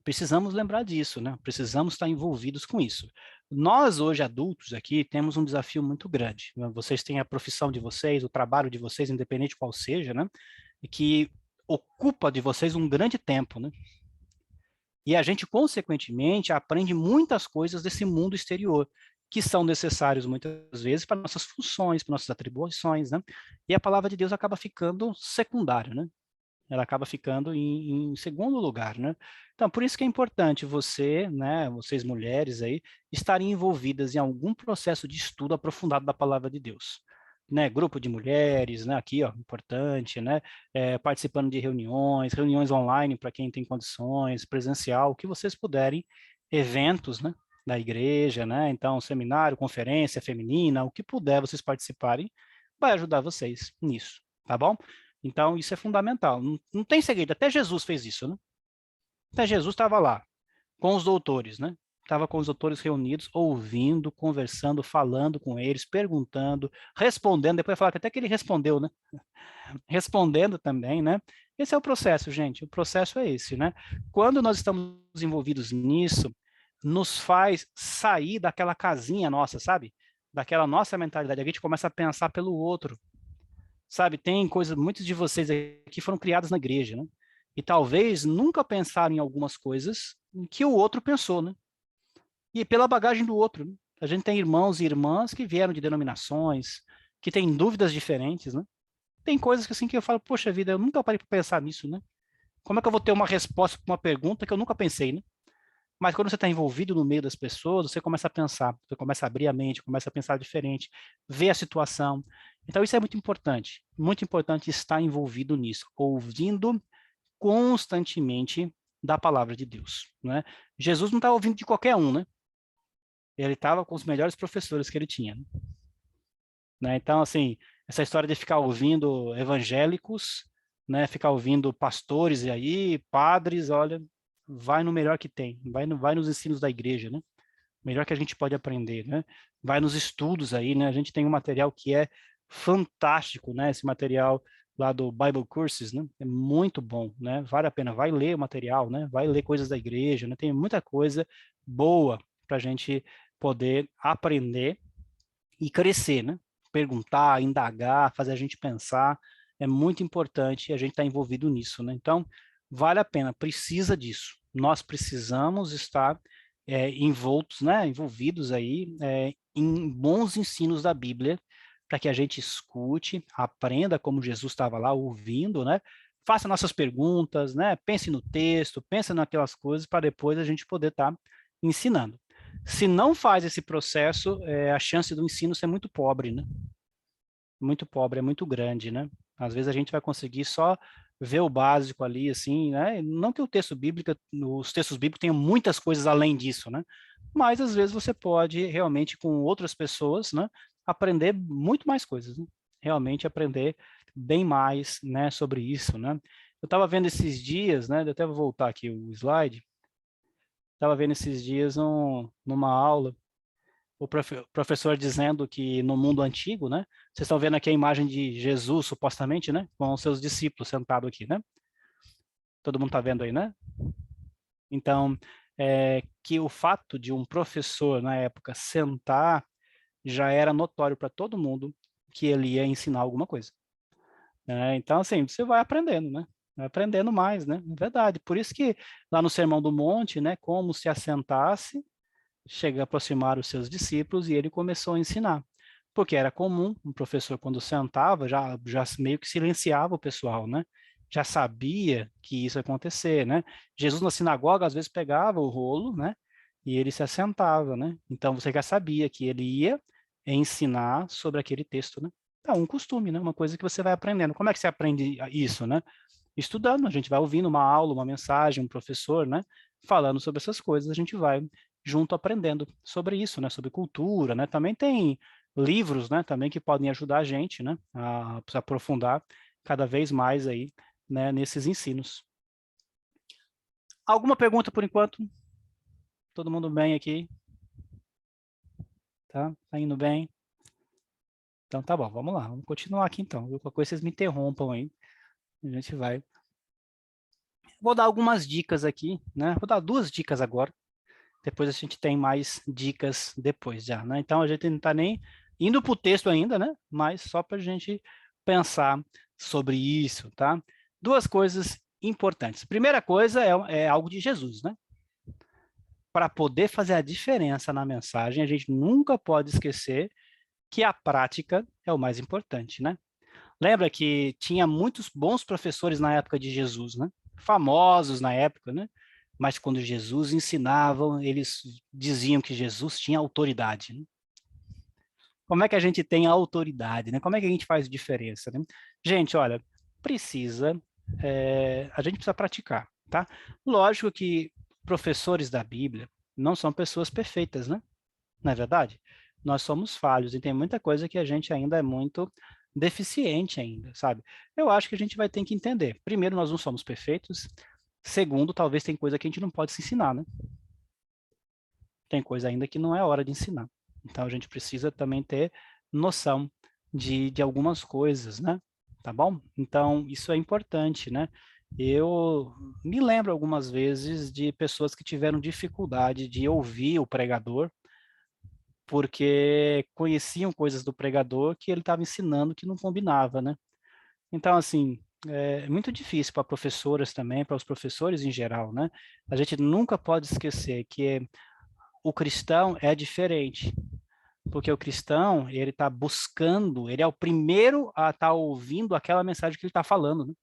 precisamos lembrar disso, né? Precisamos estar envolvidos com isso. Nós, hoje, adultos aqui, temos um desafio muito grande. Né? Vocês têm a profissão de vocês, o trabalho de vocês, independente qual seja, né? E que ocupa de vocês um grande tempo, né? E a gente, consequentemente, aprende muitas coisas desse mundo exterior, que são necessários muitas vezes para nossas funções, para nossas atribuições, né? E a palavra de Deus acaba ficando secundária, né? Ela acaba ficando em segundo lugar, né? Então, por isso que é importante você, né, vocês mulheres aí, estarem envolvidas em algum processo de estudo aprofundado da palavra de Deus. Né, grupo de mulheres, né, aqui, ó, importante, né, participando de reuniões online para quem tem condições, presencial, o que vocês puderem, eventos, né, da igreja, né, então, seminário, conferência feminina, o que puder vocês participarem, vai ajudar vocês nisso, tá bom? Então, isso é fundamental. Não tem segredo. Até Jesus fez isso, né? Até Jesus estava lá, com os doutores, né? Estava com os doutores reunidos, ouvindo, conversando, falando com eles, perguntando, respondendo. Depois falar que até que ele respondeu, né? Respondendo também, né? Esse é o processo, gente. O processo é esse, né? Quando nós estamos envolvidos nisso, nos faz sair daquela casinha nossa, sabe? Daquela nossa mentalidade. A gente começa a pensar pelo outro, sabe? Tem coisas, muitos de vocês aqui foram criados na igreja, né? E talvez nunca pensaram em algumas coisas que o outro pensou, né? E pela bagagem do outro, né? A gente tem irmãos e irmãs que vieram de denominações, que têm dúvidas diferentes, né? Tem coisas que assim que eu falo, poxa vida, eu nunca parei para pensar nisso, né? Como é que eu vou ter uma resposta para uma pergunta que eu nunca pensei, né? Mas quando você está envolvido no meio das pessoas, você começa a pensar, você começa a abrir a mente, começa a pensar diferente, ver a situação. Então, isso é muito importante estar envolvido nisso, ouvindo constantemente da palavra de Deus, né? Jesus não estava ouvindo de qualquer um, né? Ele estava com os melhores professores que ele tinha, né? Então, assim, essa história de ficar ouvindo evangélicos, né? Ficar ouvindo pastores e aí, padres, olha, vai no melhor que tem, vai nos ensinos da igreja, né? Melhor que a gente pode aprender, né? Vai nos estudos aí, né? A gente tem um material que é fantástico, né? Esse material lá do Bible Courses, né? É muito bom, né? Vale a pena, vai ler o material, né? Vai ler coisas da igreja, né? Tem muita coisa boa para a gente poder aprender e crescer, né? Perguntar, indagar, fazer a gente pensar, é muito importante e a gente está envolvido nisso, né? Então, vale a pena, precisa disso. Nós precisamos estar envoltos, né? Envolvidos aí em bons ensinos da Bíblia, para que a gente escute, aprenda como Jesus estava lá ouvindo, né? Faça nossas perguntas, né? Pense no texto, pense naquelas coisas para depois a gente poder estar ensinando. Se não faz esse processo, a chance do ensino ser muito pobre, né? Muito pobre, é muito grande, né? Às vezes a gente vai conseguir só ver o básico ali, assim, né? Não que o texto bíblico, os textos bíblicos tenham muitas coisas além disso, né? Mas às vezes você pode realmente com outras pessoas, né? Aprender muito mais coisas, né? Realmente aprender bem mais, né? Sobre isso, né? Eu estava vendo esses dias, né? Eu até vou voltar aqui o slide. Estava vendo esses dias numa aula o professor dizendo que no mundo antigo, né? Vocês estão vendo aqui a imagem de Jesus, supostamente, né? Com os seus discípulos sentados aqui, né? Todo mundo está vendo aí, né? Então, que o fato de um professor, na época, sentar, já era notório para todo mundo que ele ia ensinar alguma coisa. Né? Então, assim, você vai aprendendo, né? Vai aprendendo mais, né? É verdade. Por isso que lá no Sermão do Monte, né? Como se assentasse, chega a aproximar os seus discípulos e ele começou a ensinar. Porque era comum, um professor quando sentava, já meio que silenciava o pessoal, né? Já sabia que isso ia acontecer, né? Jesus na sinagoga às vezes pegava o rolo, né? E ele se assentava, né? Então você já sabia que ele ia ensinar sobre aquele texto, né? É um costume, né? Uma coisa que você vai aprendendo. Como é que você aprende isso, né? Estudando, a gente vai ouvindo uma aula, uma mensagem, um professor, né? Falando sobre essas coisas, a gente vai junto aprendendo sobre isso, né? Sobre cultura, né? Também tem livros, né, também que podem ajudar a gente, né, a se aprofundar cada vez mais aí, né, nesses ensinos. Alguma pergunta por enquanto? Todo mundo bem aqui? Tá indo bem? Então tá bom, vamos lá, vamos continuar aqui então. Qualquer coisa vocês me interrompam aí, a gente vai. Vou dar algumas dicas aqui, né? Vou dar 2 dicas agora, depois a gente tem mais dicas depois já, né? Então a gente não está nem indo para o texto ainda, né? Mas só para a gente pensar sobre isso, tá? 2 coisas importantes. Primeira coisa é algo de Jesus, né? Para poder fazer a diferença na mensagem, a gente nunca pode esquecer que a prática é o mais importante, né? Lembra que tinha muitos bons professores na época de Jesus, né? Famosos na época, né? Mas quando Jesus ensinava, eles diziam que Jesus tinha autoridade, né? Como é que a gente tem a autoridade, né? Como é que a gente faz diferença, né? Gente, olha, a gente precisa praticar, tá? Lógico que professores da Bíblia não são pessoas perfeitas, né? Não é verdade? Nós somos falhos e tem muita coisa que a gente ainda é muito deficiente ainda, sabe? Eu acho que a gente vai ter que entender. Primeiro, nós não somos perfeitos. Segundo, talvez tem coisa que a gente não pode se ensinar, né? Tem coisa ainda que não é hora de ensinar. Então, a gente precisa também ter noção de algumas coisas, né? Tá bom? Então, isso é importante, né? Eu me lembro algumas vezes de pessoas que tiveram dificuldade de ouvir o pregador, porque conheciam coisas do pregador que ele estava ensinando que não combinava, né? Então, assim, é muito difícil para professoras também, para os professores em geral, né? A gente nunca pode esquecer que o cristão é diferente, porque o cristão, ele está buscando, ele é o primeiro a estar ouvindo aquela mensagem que ele está falando, né?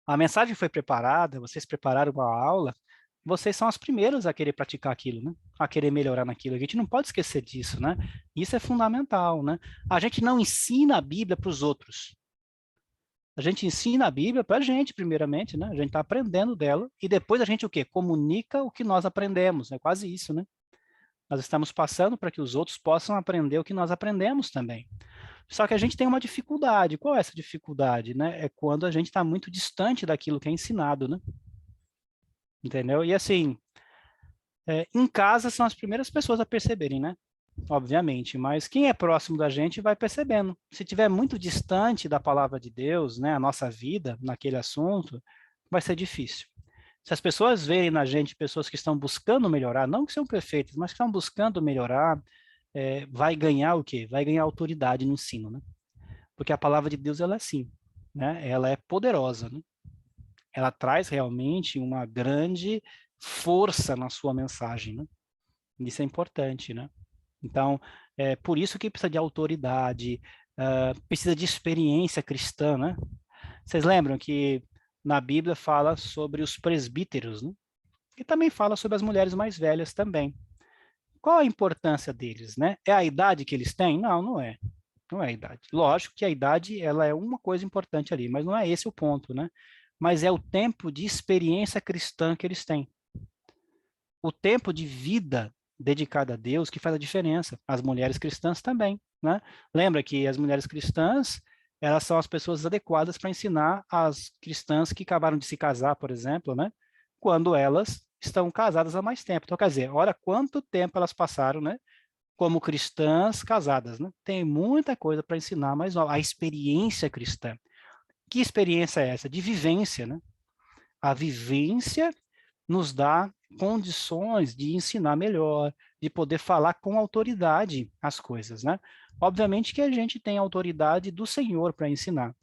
A mensagem foi preparada, vocês prepararam uma aula, vocês são os primeiros a querer praticar aquilo, né? A querer melhorar naquilo. A gente não pode esquecer disso, né? Isso é fundamental, né? A gente não ensina a Bíblia para os outros. A gente ensina a Bíblia para a gente, primeiramente, né? A gente está aprendendo dela e depois a gente o quê? Comunica o que nós aprendemos. É quase isso, né? Nós estamos passando para que os outros possam aprender o que nós aprendemos também. Só que a gente tem uma dificuldade. Qual é essa dificuldade, né? É quando a gente está muito distante daquilo que é ensinado, né? Entendeu? E assim, em casa são as primeiras pessoas a perceberem, né? Obviamente, mas quem é próximo da gente vai percebendo. Se tiver muito distante da palavra de Deus, né, a nossa vida naquele assunto, vai ser difícil. Se as pessoas verem na gente pessoas que estão buscando melhorar, não que são perfeitas, mas que estão buscando melhorar, vai ganhar o quê? Vai ganhar autoridade no ensino, né? Porque a palavra de Deus ela é assim, né? Ela é poderosa, né? Ela traz realmente uma grande força na sua mensagem, né? Isso é importante, né? Então, é por isso que precisa de autoridade, precisa de experiência cristã, né? Vocês lembram que na Bíblia fala sobre os presbíteros, né? E também fala sobre as mulheres mais velhas também. Qual a importância deles, né? É a idade que eles têm? Não, não é. Não é a idade. Lógico que a idade ela é uma coisa importante ali, mas não é esse o ponto, né? Mas é o tempo de experiência cristã que eles têm. O tempo de vida dedicado a Deus que faz a diferença. As mulheres cristãs também, né? Lembra que as mulheres cristãs, elas são as pessoas adequadas para ensinar as cristãs que acabaram de se casar, por exemplo, né? Quando elas estão casadas há mais tempo. Então, quer dizer, olha quanto tempo elas passaram, né? Como cristãs casadas, né? Tem muita coisa para ensinar, mas ó, a experiência cristã. Que experiência é essa? De vivência, né? A vivência nos dá condições de ensinar melhor, de poder falar com autoridade as coisas, né? Obviamente que a gente tem a autoridade do Senhor para ensinar,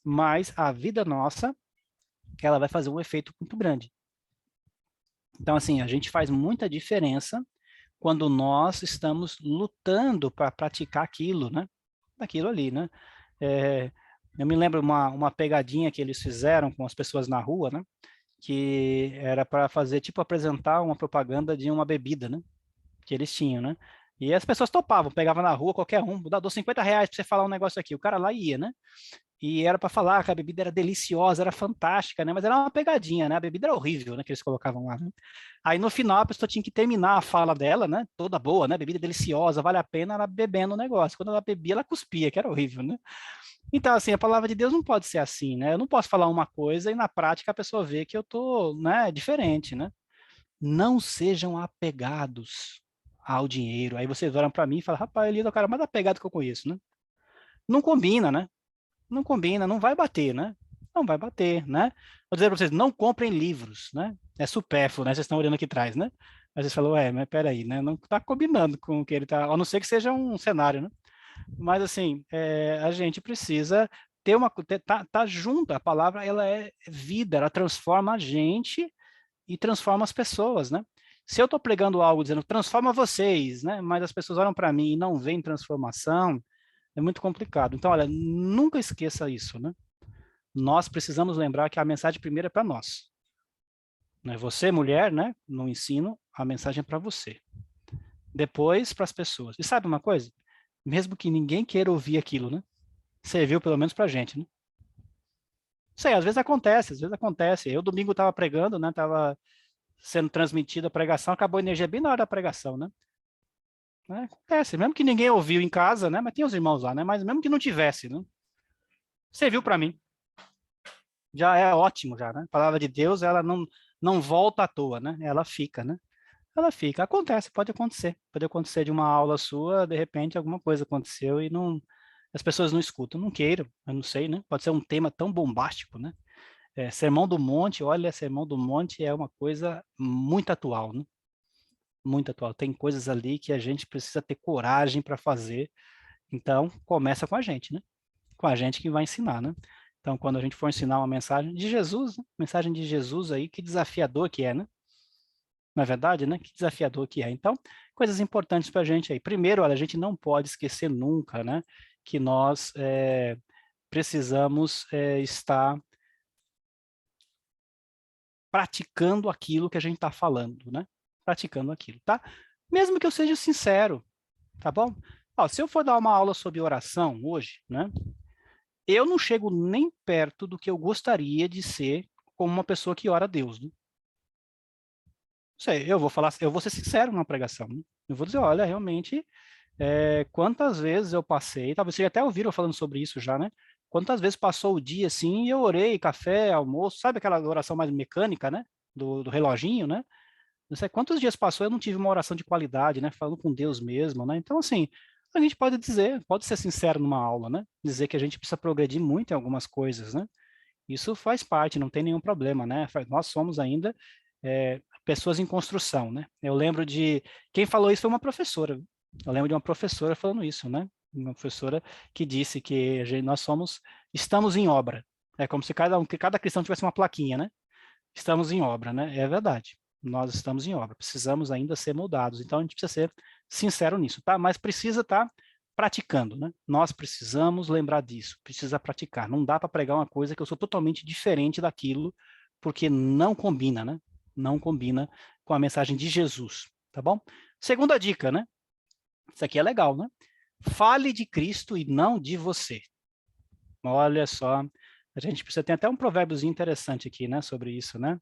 mas a vida nossa, ela vai fazer um efeito muito grande. Então, assim, a gente faz muita diferença quando nós estamos lutando para praticar aquilo, né? Aquilo ali, né? Eu me lembro uma pegadinha que eles fizeram com as pessoas na rua, né? Que era para fazer, tipo, apresentar uma propaganda de uma bebida, né? Que eles tinham, né? E as pessoas topavam, pegavam na rua qualquer um, dou R$ 50 para você falar um negócio aqui. O cara lá ia, né? e era para falar que a bebida era deliciosa, era fantástica, né? Mas era uma pegadinha, né? A bebida era horrível, né? Que eles colocavam lá, né? Aí no final a pessoa tinha que terminar a fala dela, né? Toda boa, né? Bebida deliciosa, vale a pena, ela bebendo o negócio. Quando ela bebia, ela cuspia, que era horrível, né? Então, assim, a palavra de Deus não pode ser assim, né? Eu não posso falar uma coisa e na prática a pessoa vê que eu tô, né, diferente, né? Não sejam apegados ao dinheiro. Aí vocês olham para mim e falam, rapaz, ele é o cara mais apegado que eu conheço, né? Não combina, né? Não combina, não vai bater, né? Não vai bater, né? Vou dizer para vocês, não comprem livros, né? É supérfluo, né? Vocês estão olhando aqui atrás, né? Mas vocês falam, mas peraí, né? Não está combinando com o que ele está, a não ser que seja um cenário, né? Mas assim, a gente precisa ter tá junto. A palavra ela é vida, ela transforma a gente e transforma as pessoas, né? Se eu estou pregando algo dizendo transforma vocês, né? Mas as pessoas olham para mim e não veem transformação, é muito complicado. Então, olha, nunca esqueça isso, né? Nós precisamos lembrar que a mensagem primeiro é para nós. Né? Você, mulher, né? No ensino, a mensagem é para você. Depois, para as pessoas. E sabe uma coisa? Mesmo que ninguém queira ouvir aquilo, né? Serviu pelo menos para a gente, né? Sei, às vezes acontece, às vezes acontece. Eu domingo estava pregando, né? Estava sendo transmitida a pregação, acabou a energia bem na hora da pregação, né? Acontece, mesmo que ninguém ouviu em casa, né? Mas tem os irmãos lá, né? Mas mesmo que não tivesse, né? Serviu para mim. Já é ótimo, já, né? A palavra de Deus, ela não volta à toa, né? Ela fica, né? Ela fica. Acontece, pode acontecer. Pode acontecer de uma aula sua, de repente alguma coisa aconteceu e não as pessoas não escutam, não queiram, eu não sei, né? Pode ser um tema tão bombástico, né? Sermão do Monte, olha, Sermão do Monte é uma coisa muito atual, né? Muito atual. Tem coisas ali que a gente precisa ter coragem para fazer. Então, começa com a gente, né? Com a gente que vai ensinar, né? Então, quando a gente for ensinar uma mensagem de Jesus, né? Mensagem de Jesus aí, que desafiador que é, né? Na verdade, né? Que desafiador que é. Então, coisas importantes para a gente aí. Primeiro, olha, a gente não pode esquecer nunca, né? Que nós precisamos estar praticando aquilo que a gente está falando, né? Praticando aquilo, tá? Mesmo que eu seja sincero, tá bom? Ó, se eu for dar uma aula sobre oração hoje, né? Eu não chego nem perto do que eu gostaria de ser como uma pessoa que ora a Deus, né? Sei, eu vou ser sincero na pregação, né? Eu vou dizer, olha, realmente, quantas vezes eu passei, talvez vocês até ouviram falando sobre isso já, né? Quantas vezes passou o dia assim e eu orei, café, almoço, sabe aquela oração mais mecânica, né? Do reloginho, né? Não sei quantos dias passou, eu não tive uma oração de qualidade, né? Falando com Deus mesmo, né? Então, assim, a gente pode dizer, pode ser sincero numa aula, né? Dizer que a gente precisa progredir muito em algumas coisas, né? Isso faz parte, não tem nenhum problema, né? Nós somos ainda pessoas em construção, né? Eu lembro de quem falou isso foi uma professora. Eu lembro de uma professora falando isso, né? Uma professora que disse que nós estamos em obra. É como se cada cristão tivesse uma plaquinha, né? Estamos em obra, né? É verdade. Nós estamos em obra. Precisamos ainda ser moldados. Então a gente precisa ser sincero nisso, tá? Mas precisa estar praticando, né? Nós precisamos lembrar disso. Precisa praticar. Não dá para pregar uma coisa que eu sou totalmente diferente daquilo, porque não combina, né? Não combina com a mensagem de Jesus, tá bom? Segunda dica, né? Isso aqui é legal, né? Fale de Cristo e não de você. Olha só, a gente precisa ter até um provérbiozinho interessante aqui, né, sobre isso, né?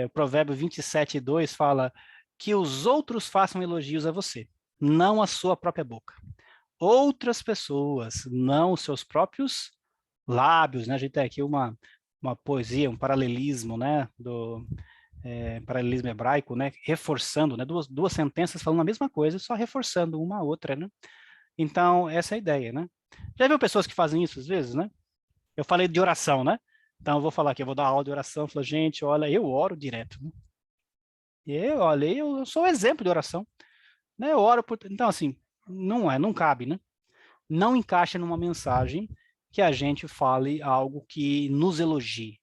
O provérbio 27:2 fala que os outros façam elogios a você, não a sua própria boca. Outras pessoas, não os seus próprios lábios, né? A gente tem aqui uma poesia, um paralelismo, né, paralelismo hebraico, né, reforçando, né, duas sentenças falando a mesma coisa, só reforçando uma a outra, né? Então, essa é a ideia, né? Já viu pessoas que fazem isso às vezes, né? Eu falei de oração, né? Então, eu vou falar aqui, eu vou dar aula de oração, falo, gente, olha, eu oro direto, né? E olha, eu sou um exemplo de oração, né? Eu oro por... Então, assim, não cabe, né? Não encaixa numa mensagem que a gente fale algo que nos elogie,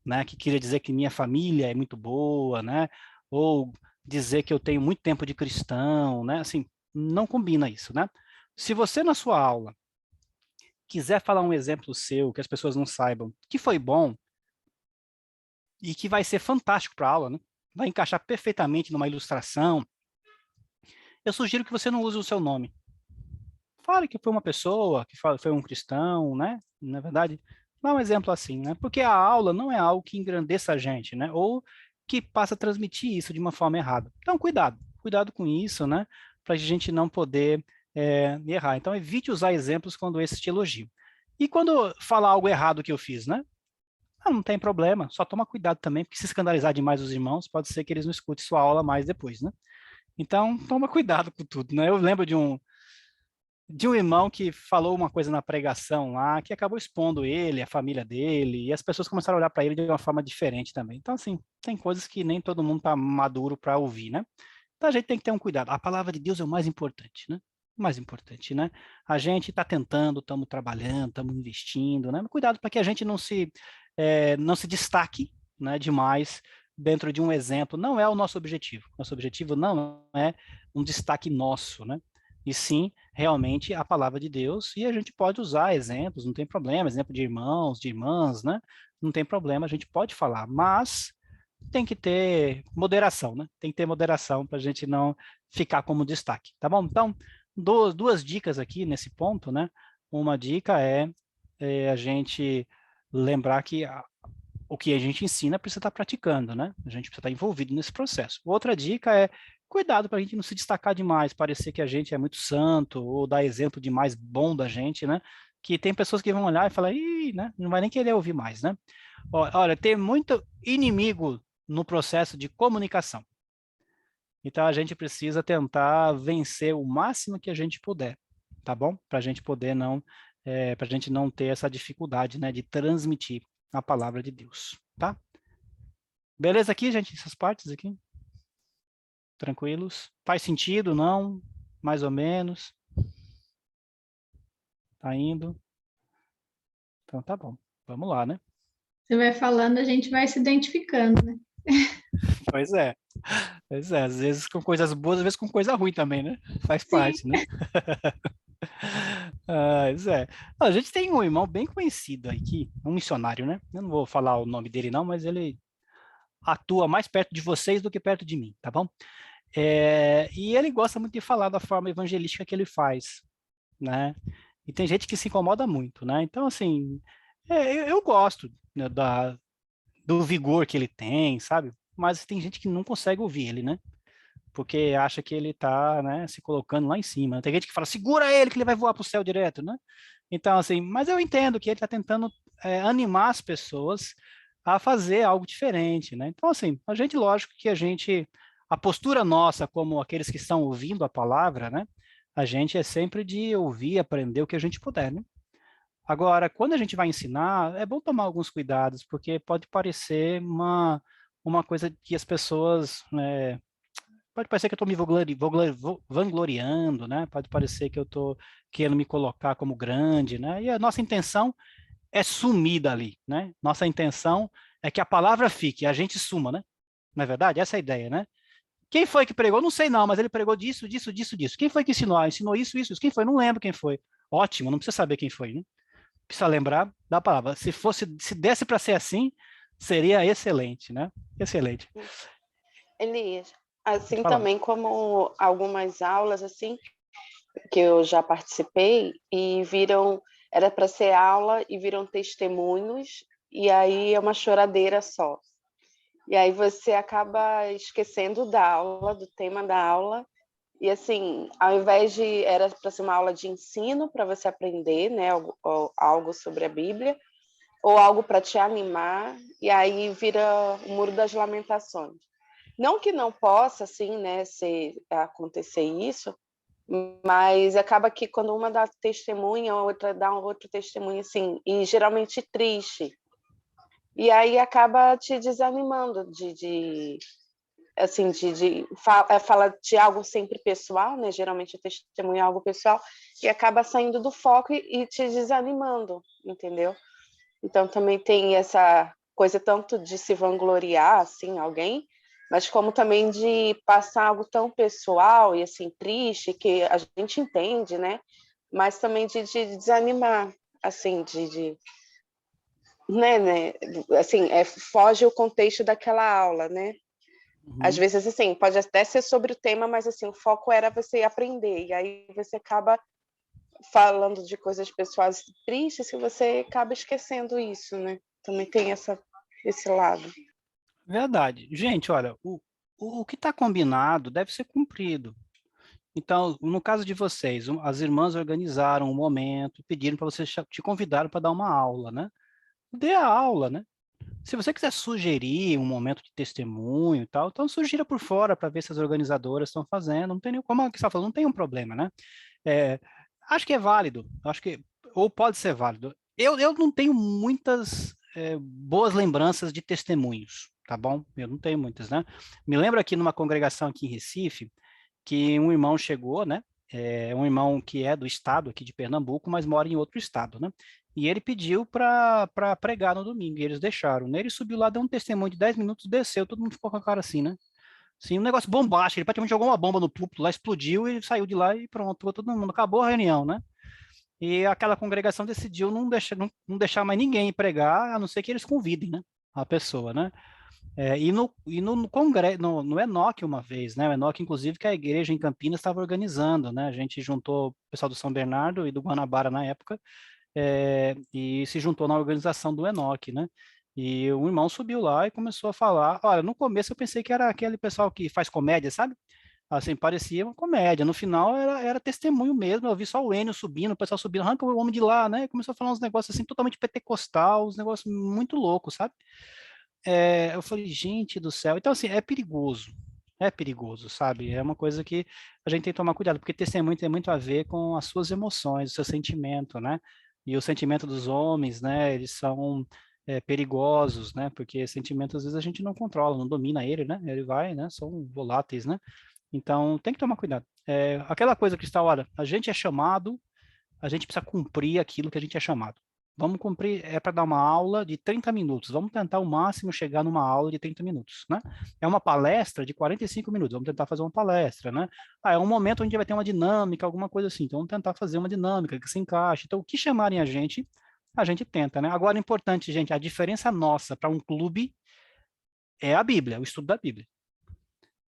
né? Que queria dizer que minha família é muito boa, né? Ou dizer que eu tenho muito tempo de cristão, né? Assim, não combina isso, né? Se você na sua aula quiser falar um exemplo seu que as pessoas não saibam, que foi bom e que vai ser fantástico para a aula, né? Vai encaixar perfeitamente numa ilustração, eu sugiro que você não use o seu nome. Fale que foi uma pessoa, que foi um cristão, né? não é verdade? Dá um exemplo assim, né? Porque a aula não é algo que engrandeça a gente, né? Ou que passa a transmitir isso de uma forma errada. Então, cuidado com isso, né? Para a gente não poder errar. Então, evite usar exemplos quando esses te elogiam. E quando falar algo errado que eu fiz, né? Não tem problema, só toma cuidado também, porque se escandalizar demais os irmãos, pode ser que eles não escutem sua aula mais depois, né? Então, toma cuidado com tudo, né? Eu lembro de um irmão que falou uma coisa na pregação lá, que acabou expondo ele, a família dele, e as pessoas começaram a olhar para ele de uma forma diferente também. Então, assim, tem coisas que nem todo mundo está maduro para ouvir, né? Então, a gente tem que ter um cuidado. A palavra de Deus é o mais importante, né? O mais importante, né? A gente está tentando, estamos trabalhando, estamos investindo, né? Cuidado para que a gente não se destaque, né, demais dentro de um exemplo. Não é o nosso objetivo. Nosso objetivo não é um destaque nosso, né? E sim, realmente, a palavra de Deus, e a gente pode usar exemplos, não tem problema, exemplo de irmãos, de irmãs, né? Não tem problema, a gente pode falar, mas tem que ter moderação, né? Tem que ter moderação para a gente não ficar como destaque, tá bom? Então, duas dicas aqui nesse ponto, né? Uma dica é a gente lembrar que o que a gente ensina precisa estar praticando, né? A gente precisa estar envolvido nesse processo. Outra dica é cuidado para a gente não se destacar demais, parecer que a gente é muito santo ou dar exemplo demais bom da gente, né? Que tem pessoas que vão olhar e falar, ih, né? Não vai nem querer ouvir mais, né? Olha, tem muito inimigo no processo de comunicação. Então a gente precisa tentar vencer o máximo que a gente puder, tá bom? Para a gente poder para a gente não ter essa dificuldade, né, de transmitir a palavra de Deus, tá? Beleza aqui, gente? Essas partes aqui? Tranquilos? Faz sentido, não? Mais ou menos? Tá indo? Então tá bom. Vamos lá, né? Você vai falando, a gente vai se identificando, né? Pois é. Pois é, às vezes com coisas boas, às vezes com coisa ruim também, né? Faz Sim. parte, né? Pois é. A gente tem um irmão bem conhecido aqui, um missionário, né? Eu não vou falar o nome dele não, mas ele atua mais perto de vocês do que perto de mim, tá bom? E ele gosta muito de falar da forma evangelística que ele faz, né? E tem gente que se incomoda muito, né? Então, assim, eu gosto, né, do vigor que ele tem, sabe? Mas tem gente que não consegue ouvir ele, né? Porque acha que ele está, né, se colocando lá em cima. Tem gente que fala, segura ele que ele vai voar para o céu direto, né? Então, assim, mas eu entendo que ele está tentando animar as pessoas a fazer algo diferente, né? Então, assim, lógico que a postura nossa como aqueles que estão ouvindo a palavra, né? A gente é sempre de ouvir, aprender o que a gente puder, né? Agora, quando a gente vai ensinar, é bom tomar alguns cuidados, porque pode parecer uma coisa que as pessoas, né, pode parecer que eu estou me vangloriando, né? Pode parecer que eu estou querendo me colocar como grande, né? E a nossa intenção é sumir dali, né? Nossa intenção é que a palavra fique, a gente suma, né? Não é verdade? Essa é a ideia, né? Quem foi que pregou? Não sei não, mas ele pregou disso, disso, disso, disso. Quem foi que ensinou? Ah, ensinou isso, isso, isso. Quem foi? Não lembro quem foi. Ótimo, não precisa saber quem foi, né? Precisa lembrar da palavra. Se desse para ser assim, seria excelente, né? Excelente. Elias, assim Falar. também como algumas aulas assim que eu já participei e era para ser aula e viram testemunhos e aí é uma choradeira só. E aí você acaba esquecendo da aula, do tema da aula. E assim, ao invés de era para ser uma aula de ensino para você aprender, né, algo sobre a Bíblia, ou algo para te animar, e aí vira o Muro das Lamentações. Não que não possa, assim, né, acontecer isso, mas acaba que quando uma dá testemunha, a outra dá um outro testemunho, assim, e geralmente triste. E aí acaba te desanimando fala de algo sempre pessoal, né? Geralmente o testemunho é algo pessoal, e acaba saindo do foco e te desanimando, entendeu? Então também tem essa coisa tanto de se vangloriar, assim, alguém, mas como também de passar algo tão pessoal e assim triste que a gente entende, né? Mas também de desanimar, assim, né? Assim, foge o contexto daquela aula, né? Às vezes, assim, pode até ser sobre o tema, mas assim, o foco era você aprender, e aí você acaba falando de coisas pessoais tristes, que você acaba esquecendo isso, né? Também tem esse lado. Verdade. Gente, olha, o que está combinado deve ser cumprido. Então, no caso de vocês, as irmãs organizaram um momento, pediram para vocês, te convidaram para dar uma aula, né? Dê a aula, né? Se você quiser sugerir um momento de testemunho e tal, então sugira por fora para ver se as organizadoras estão fazendo. Não tem nenhum, como a que está falando, não tem um problema, né? É, acho que é válido, acho que, ou pode ser válido. Eu não tenho muitas boas lembranças de testemunhos, tá bom? Eu não tenho muitas, né? Me lembro aqui numa congregação aqui em Recife, que um irmão chegou, né? Um irmão que é do estado aqui de Pernambuco, mas mora em outro estado, né? E ele pediu para pregar no domingo, e eles deixaram, né? Ele subiu lá, deu um testemunho de 10 minutos, desceu, todo mundo ficou com a cara assim, né? Sim, um negócio bombástico, ele praticamente jogou uma bomba no púlpito lá, explodiu, e saiu de lá e pronto, todo mundo, acabou a reunião, né? E aquela congregação decidiu não deixar mais ninguém pregar, a não ser que eles convidem, né? A pessoa, né? No congresso, no Enoque uma vez, né? O Enoque, inclusive, que a igreja em Campinas estava organizando, né? A gente juntou o pessoal do São Bernardo e do Guanabara na época, e se juntou na organização do Enoque, né? E o irmão subiu lá e começou a falar. Olha, no começo eu pensei que era aquele pessoal que faz comédia, sabe? Assim, parecia uma comédia. No final era testemunho mesmo. Eu vi só o Enio subindo, o pessoal subindo, arranca o homem de lá, né? Começou a falar uns negócios assim, totalmente pentecostal, uns negócios muito loucos, sabe? Eu falei, gente do céu. Então, assim, é perigoso, sabe? É uma coisa que a gente tem que tomar cuidado, porque testemunho tem muito a ver com as suas emoções, o seu sentimento, né? E o sentimento dos homens, né? Eles são perigosos, né? Porque sentimentos, às vezes, a gente não controla, não domina ele, né? Ele vai, né? São voláteis, né? Então, tem que tomar cuidado. Aquela coisa, Cristal, olha, a gente é chamado, a gente precisa cumprir aquilo que a gente é chamado. Vamos cumprir, é para dar uma aula de 30 minutos. Vamos tentar ao máximo chegar numa aula de 30 minutos, né? É uma palestra de 45 minutos. Vamos tentar fazer uma palestra, né? É um momento onde vai ter uma dinâmica, alguma coisa assim. Então, vamos tentar fazer uma dinâmica que se encaixe. Então, o que chamarem a gente tenta, né? Agora, importante, gente, a diferença nossa para um clube é a Bíblia, o estudo da Bíblia.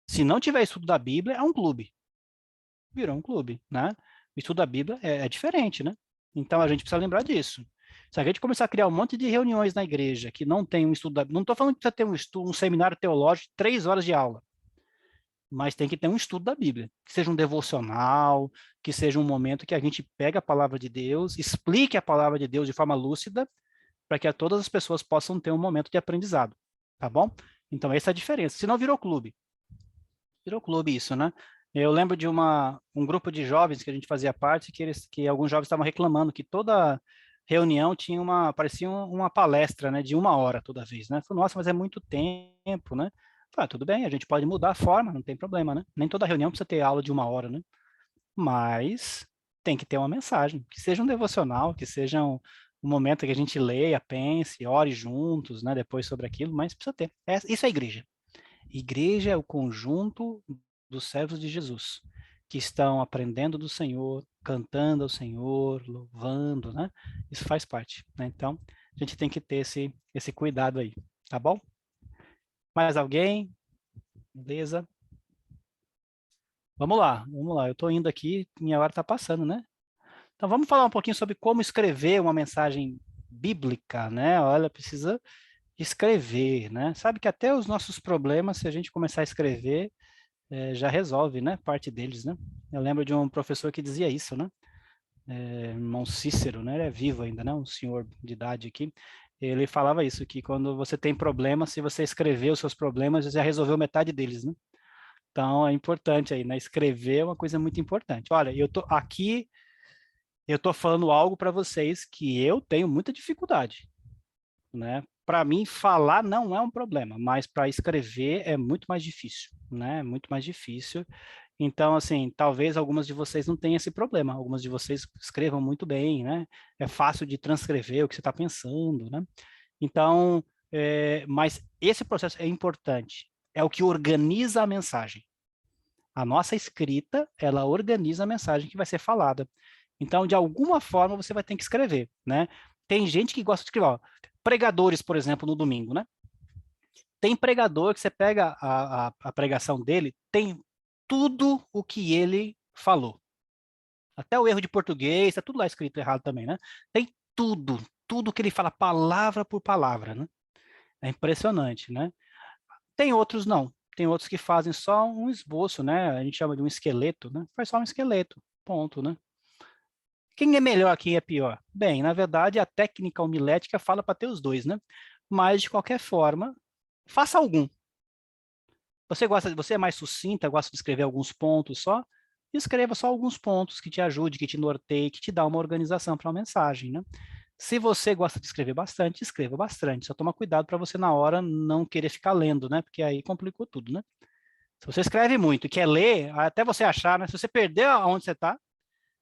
Se não tiver estudo da Bíblia, é um clube. Virou um clube, né? O estudo da Bíblia é diferente, né? Então, a gente precisa lembrar disso. Se a gente começar a criar um monte de reuniões na igreja que não tem um estudo da Bíblia, não estou falando que precisa ter um seminário teológico, 3 horas de aula, mas tem que ter um estudo da Bíblia, que seja um devocional, que seja um momento que a gente pega a palavra de Deus, explique a palavra de Deus de forma lúcida, para que todas as pessoas possam ter um momento de aprendizado, tá bom? Então, essa é a diferença. Senão virou clube. Virou clube isso, né? Eu lembro de um grupo de jovens que a gente fazia parte, que alguns jovens estavam reclamando que toda reunião parecia uma palestra, né, de 1 hora toda vez, né? Falei, nossa, mas é muito tempo, né? Falei, tudo bem, a gente pode mudar a forma, não tem problema, né? Nem toda reunião precisa ter aula de 1 hora, né? Mas tem que ter uma mensagem, que seja um devocional, que seja um momento que a gente leia, pense, ore juntos, né, depois sobre aquilo, mas precisa ter. Isso é igreja. Igreja é o conjunto dos servos de Jesus, que estão aprendendo do Senhor, cantando ao Senhor, louvando, né? Isso faz parte, né? Então, a gente tem que ter esse cuidado aí, tá bom? Mais alguém? Beleza? Vamos lá. Eu estou indo aqui, minha hora está passando, né? Então, vamos falar um pouquinho sobre como escrever uma mensagem bíblica, né? Olha, precisa escrever, né? Sabe que até os nossos problemas, se a gente começar a escrever, já resolve, né? Parte deles, né? Eu lembro de um professor que dizia isso, né? Irmão Cícero, né? Ele é vivo ainda, né? Um senhor de idade aqui. Ele falava isso, que quando você tem problemas, se você escrever os seus problemas, já resolveu metade deles, né? Então, é importante aí, né? Escrever é uma coisa muito importante. Olha, eu tô aqui, eu tô falando algo para vocês que eu tenho muita dificuldade, né? Para mim, falar não é um problema, mas para escrever é muito mais difícil, né? Muito mais difícil. Então, assim, talvez algumas de vocês não tenham esse problema, algumas de vocês escrevam muito bem, né? É fácil de transcrever o que você está pensando, né? Então, mas esse processo é importante, é o que organiza a mensagem. A nossa escrita, ela organiza a mensagem que vai ser falada. Então, de alguma forma, você vai ter que escrever, né? Tem gente que gosta de escrever, ó, pregadores, por exemplo, no domingo, né? Tem pregador que você pega a pregação dele, tem tudo o que ele falou. Até o erro de português, tá tudo lá escrito errado também, né? Tem tudo que ele fala palavra por palavra, né? É impressionante, né? Tem outros não. Tem outros que fazem só um esboço, né? A gente chama de um esqueleto, né? Faz só um esqueleto, ponto, né? Quem é melhor, quem é pior? Bem, na verdade, a técnica homilética fala para ter os dois, né? Mas, de qualquer forma, faça algum. Você é mais sucinta, gosta de escrever alguns pontos só? Escreva só alguns pontos que te ajude, que te norteie, que te dá uma organização para uma mensagem, né? Se você gosta de escrever bastante, escreva bastante. Só toma cuidado para você, na hora, não querer ficar lendo, né? Porque aí complicou tudo, né? Se você escreve muito e quer ler, até você achar, né? Se você perdeu aonde você está,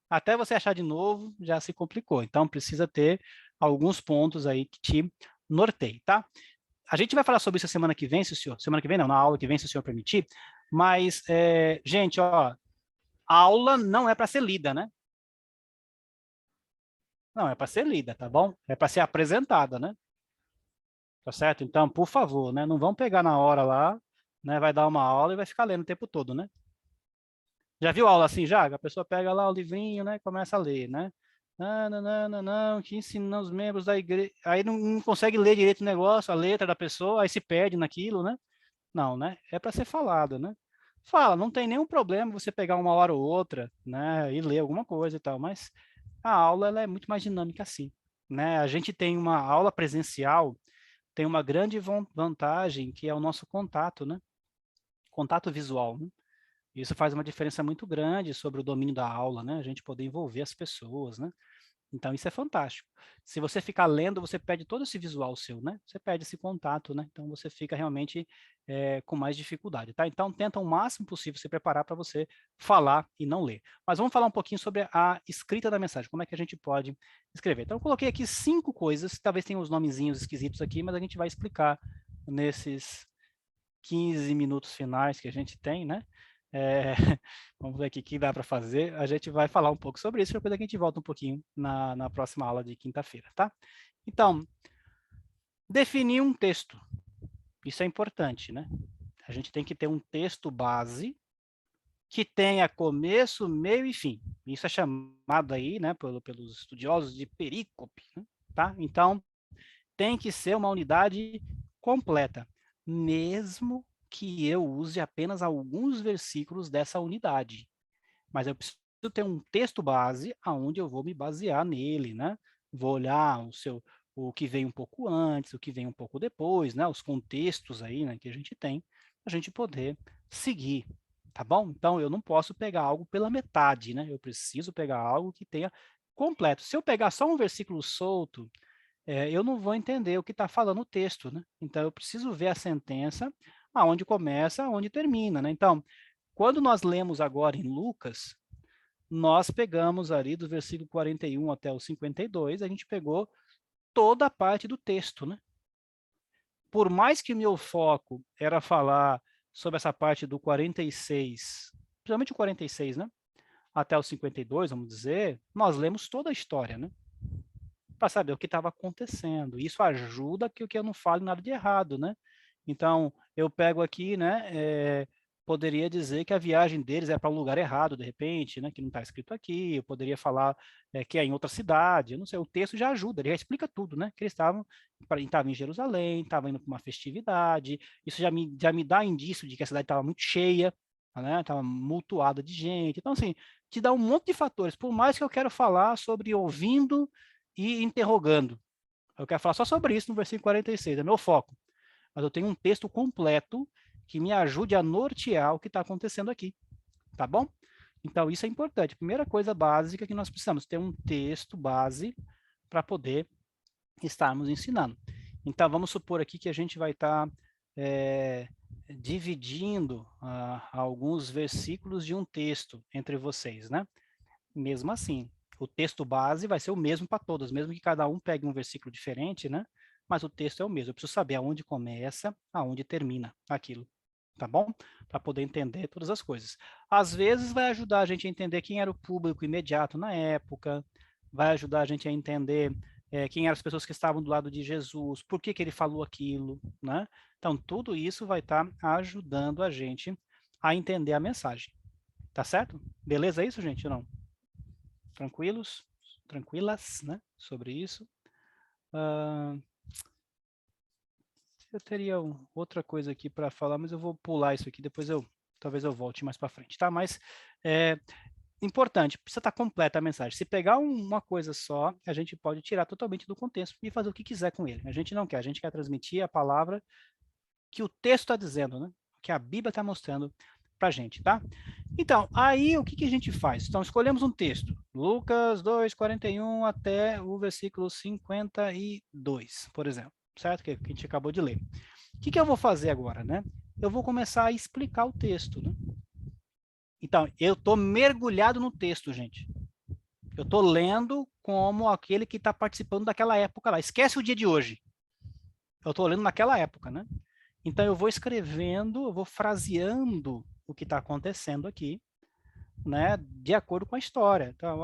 até você achar de novo, já se complicou. Então, precisa ter alguns pontos aí que te norteiem, tá? A gente vai falar sobre isso a semana que vem, se o senhor... Semana que vem não, na aula que vem, se o senhor permitir. Mas, gente, ó, aula não é para ser lida, né? Não, é para ser lida, tá bom? É para ser apresentada, né? Tá certo? Então, por favor, né? Não vão pegar na hora lá, né? Vai dar uma aula e vai ficar lendo o tempo todo, né? Já viu aula assim já? A pessoa pega lá o livrinho, né? E começa a ler, né? Não, que ensina os membros da igreja. Aí não consegue ler direito o negócio, a letra da pessoa, aí se perde naquilo, né? Não, né? É para ser falado, né? Fala, não tem nenhum problema você pegar uma hora ou outra, né? E ler alguma coisa e tal, mas a aula ela é muito mais dinâmica assim, né? A gente tem uma aula presencial, tem uma grande vantagem que é o nosso contato, né? Contato visual, né? Isso faz uma diferença muito grande sobre o domínio da aula, né? A gente poder envolver as pessoas, né? Então, isso é fantástico. Se você ficar lendo, você perde todo esse visual seu, né? Você perde esse contato, né? Então, você fica realmente com mais dificuldade, tá? Então, tenta o máximo possível se preparar para você falar e não ler. Mas vamos falar um pouquinho sobre a escrita da mensagem, como é que a gente pode escrever. Então, eu coloquei aqui 5 coisas, talvez tenha uns nomezinhos esquisitos aqui, mas a gente vai explicar nesses 15 minutos finais que a gente tem, né? É, vamos ver aqui o que dá para fazer. A gente vai falar um pouco sobre isso, depois a gente volta um pouquinho na próxima aula de quinta-feira, tá? Então, definir um texto. Isso é importante, né? A gente tem que ter um texto base que tenha começo, meio e fim. Isso é chamado aí, né, pelos estudiosos de perícope, né? Tá? Então, tem que ser uma unidade completa, mesmo que eu use apenas alguns versículos dessa unidade. Mas eu preciso ter um texto base aonde eu vou me basear nele, né? Vou olhar o que vem um pouco antes, o que vem um pouco depois, né? Os contextos aí, né, que a gente tem, a gente poder seguir, tá bom? Então, eu não posso pegar algo pela metade, né? Eu preciso pegar algo que tenha completo. Se eu pegar só um versículo solto, eu não vou entender o que está falando o texto, né? Então, eu preciso ver a sentença, aonde começa, aonde termina, né? Então, quando nós lemos agora em Lucas, nós pegamos ali do versículo 41 até o 52, a gente pegou toda a parte do texto, né? Por mais que o meu foco era falar sobre essa parte do 46, principalmente o 46, né? Até o 52, vamos dizer, nós lemos toda a história, né? Para saber o que estava acontecendo. Isso ajuda que eu não fale nada de errado, né? Então, eu pego aqui, né, poderia dizer que a viagem deles é para um lugar errado, de repente, né, que não está escrito aqui, eu poderia falar que é em outra cidade, eu não sei, o texto já ajuda, ele já explica tudo, né, que eles estavam em Jerusalém, estavam indo para uma festividade, isso já me dá indício de que a cidade estava muito cheia, né, estava multuada de gente, então assim, te dá um monte de fatores, por mais que eu quero falar sobre ouvindo e interrogando, eu quero falar só sobre isso no versículo 46, é meu foco, mas eu tenho um texto completo que me ajude a nortear o que está acontecendo aqui, tá bom? Então, isso é importante. Primeira coisa básica que nós precisamos, ter um texto base para poder estarmos ensinando. Então, vamos supor aqui que a gente vai estar dividindo alguns versículos de um texto entre vocês, né? Mesmo assim, o texto base vai ser o mesmo para todos, mesmo que cada um pegue um versículo diferente, né? Mas o texto é o mesmo. Eu preciso saber aonde começa, aonde termina aquilo, tá bom? Para poder entender todas as coisas. Às vezes vai ajudar a gente a entender quem era o público imediato na época, vai ajudar a gente a entender quem eram as pessoas que estavam do lado de Jesus, por que ele falou aquilo, né? Então, tudo isso vai estar ajudando a gente a entender a mensagem. Tá certo? Beleza isso, gente, ou não? tranquilas, né, sobre isso. Eu teria outra coisa aqui para falar, mas eu vou pular isso aqui, depois talvez eu volte mais para frente, tá? Mas importante, precisa estar completa a mensagem. Se pegar uma coisa só, a gente pode tirar totalmente do contexto e fazer o que quiser com ele. A gente não quer, a gente quer transmitir a palavra que o texto está dizendo, né? Que a Bíblia está mostrando para a gente, tá? Então, aí o que a gente faz? Então, escolhemos um texto, Lucas 2:41 até o versículo 52, por exemplo, certo? Que a gente acabou de ler. O que eu vou fazer agora, né? Eu vou começar a explicar o texto, né? Então, eu estou mergulhado no texto, gente. Eu estou lendo como aquele que está participando daquela época lá. Esquece o dia de hoje. Eu estou lendo naquela época, né? Então, eu vou escrevendo, eu vou fraseando o que está acontecendo aqui, né? De acordo com a história. Então,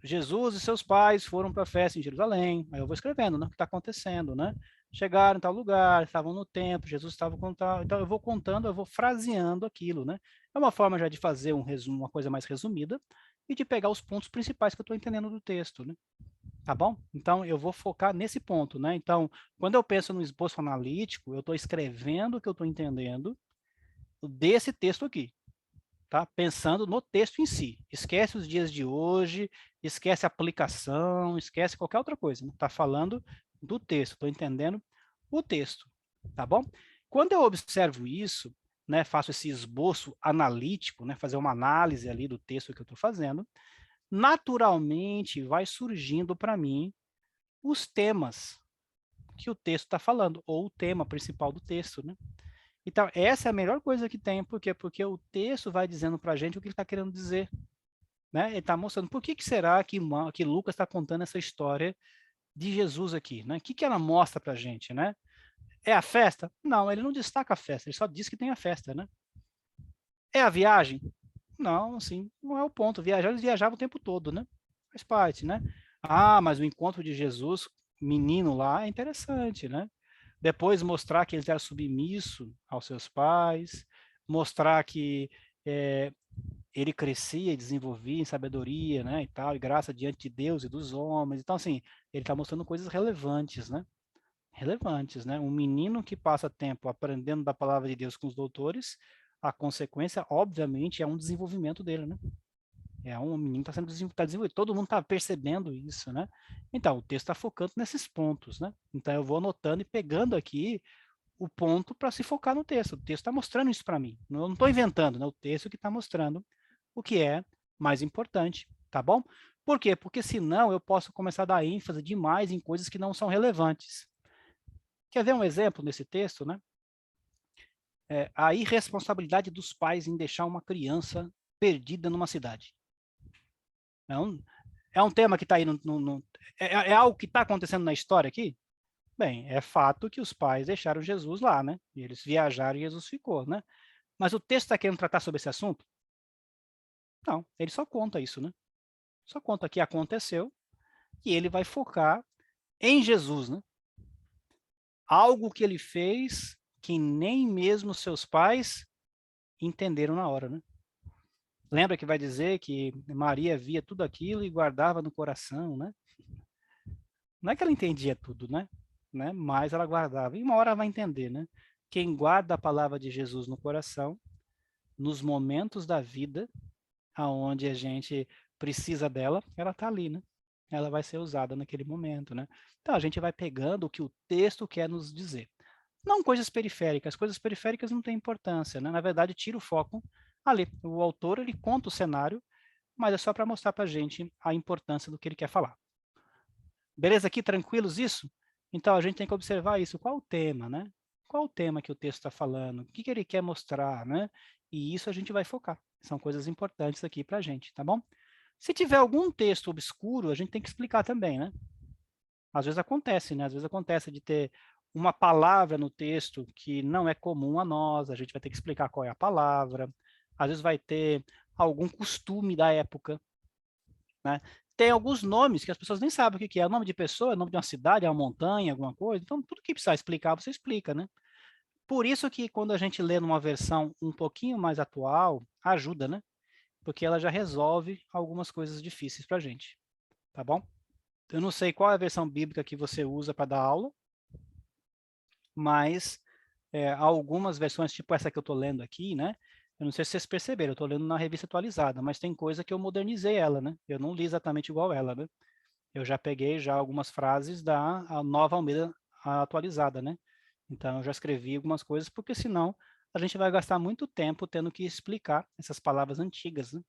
Jesus e seus pais foram para a festa em Jerusalém. Aí eu vou escrevendo, né? O que está acontecendo, né? Chegaram em tal lugar, estavam no templo, Jesus estava com tal. Então, eu vou contando, eu vou fraseando aquilo, né? É uma forma já de fazer um resumo, uma coisa mais resumida e de pegar os pontos principais que eu estou entendendo do texto, né? Tá bom? Então, eu vou focar nesse ponto, né? Então, quando eu penso no esboço analítico, eu estou escrevendo o que eu estou entendendo desse texto aqui, tá? Pensando no texto em si. Esquece os dias de hoje, esquece a aplicação, esquece qualquer outra coisa, né? Tá falando do texto, estou entendendo o texto, tá bom? Quando eu observo isso, né, faço esse esboço analítico, né, fazer uma análise ali do texto que eu estou fazendo, naturalmente vai surgindo para mim os temas que o texto está falando, ou o tema principal do texto, né? Então, essa é a melhor coisa que tem, por quê? Porque o texto vai dizendo para a gente o que ele está querendo dizer, né? Ele está mostrando por que será que Lucas está contando essa história de Jesus aqui, né? O que ela mostra para a gente, né? É a festa? Não, ele não destaca a festa, ele só diz que tem a festa, né? É a viagem? Não, assim, não é o ponto. Eles viajavam o tempo todo, né? Faz parte, né? Ah, mas o encontro de Jesus, menino lá, é interessante, né? Depois mostrar que ele era submisso aos seus pais, mostrar que ele crescia e desenvolvia em sabedoria, né, e tal, e graça diante de Deus e dos homens. Então, assim, ele está mostrando coisas relevantes, né? Relevantes, né? Um menino que passa tempo aprendendo da palavra de Deus com os doutores, a consequência, obviamente, é um desenvolvimento dele, né? É um menino que está sendo desenvolvido, todo mundo está percebendo isso, né? Então, o texto está focando nesses pontos, né? Então, eu vou anotando e pegando aqui o ponto para se focar no texto. O texto está mostrando isso para mim. Eu não estou inventando, né? O texto que está mostrando o que é mais importante, tá bom? Por quê? Porque senão eu posso começar a dar ênfase demais em coisas que não são relevantes. Quer ver um exemplo nesse texto, né? A irresponsabilidade dos pais em deixar uma criança perdida numa cidade. É um tema que está aí é algo que está acontecendo na história aqui? Bem, é fato que os pais deixaram Jesus lá, né? E eles viajaram e Jesus ficou, né? Mas o texto está querendo tratar sobre esse assunto? Não, ele só conta isso, né? Só conta que aconteceu e ele vai focar em Jesus, né? Algo que ele fez que nem mesmo seus pais entenderam na hora, né? Lembra que vai dizer que Maria via tudo aquilo e guardava no coração, né? Não é que ela entendia tudo, né? Mas ela guardava. E uma hora ela vai entender, né? Quem guarda a palavra de Jesus no coração, nos momentos da vida, aonde a gente precisa dela, ela está ali, né? Ela vai ser usada naquele momento, né? Então a gente vai pegando o que o texto quer nos dizer. Não coisas periféricas não têm importância, né? Na verdade, tira o foco ali. O autor, ele conta o cenário, mas é só para mostrar para a gente a importância do que ele quer falar. Beleza aqui? Tranquilos isso? Então, a gente tem que observar isso. Qual o tema, né? Qual o tema que o texto está falando? O que ele quer mostrar, né? E isso a gente vai focar. São coisas importantes aqui para a gente, tá bom? Se tiver algum texto obscuro, a gente tem que explicar também, né? Às vezes acontece, né? Às vezes acontece de ter uma palavra no texto que não é comum a nós, a gente vai ter que explicar qual é a palavra. Às vezes vai ter algum costume da época, né? Tem alguns nomes que as pessoas nem sabem o que é. É nome de pessoa, é nome de uma cidade, é uma montanha, alguma coisa. Então, tudo que precisar explicar, você explica, né? Por isso que quando a gente lê numa versão um pouquinho mais atual, ajuda, né? porque ela já resolve algumas coisas difíceis para a gente, tá bom? Eu não sei qual é a versão bíblica que você usa para dar aula, mas algumas versões, tipo essa que eu estou lendo aqui, né? Eu não sei se vocês perceberam, eu estou lendo na revista atualizada, mas tem coisa que eu modernizei ela, né? Eu não li exatamente igual ela, né? Eu já peguei já algumas frases da Nova Almeida atualizada, né? Então, eu já escrevi algumas coisas, porque senão a gente vai gastar muito tempo tendo que explicar essas palavras antigas, né?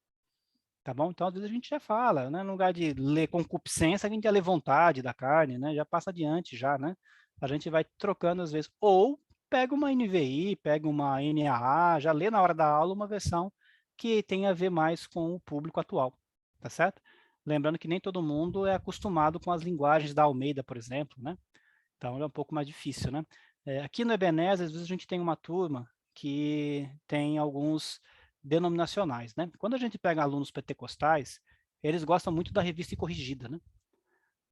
Tá bom? Então, às vezes a gente já fala, né? No lugar de ler concupiscência, a gente já lê vontade da carne, né? Já passa adiante já, né? A gente vai trocando às vezes. Ou pega uma NVI, pega uma NAA, já lê na hora da aula uma versão que tem a ver mais com o público atual, tá certo? Lembrando que nem todo mundo é acostumado com as linguagens da Almeida, por exemplo, né? Então é um pouco mais difícil, né? Aqui no Ebenezer, às vezes a gente tem uma turma que tem alguns denominacionais, né? Quando a gente pega alunos pentecostais, eles gostam muito da Revista Corrigida, né?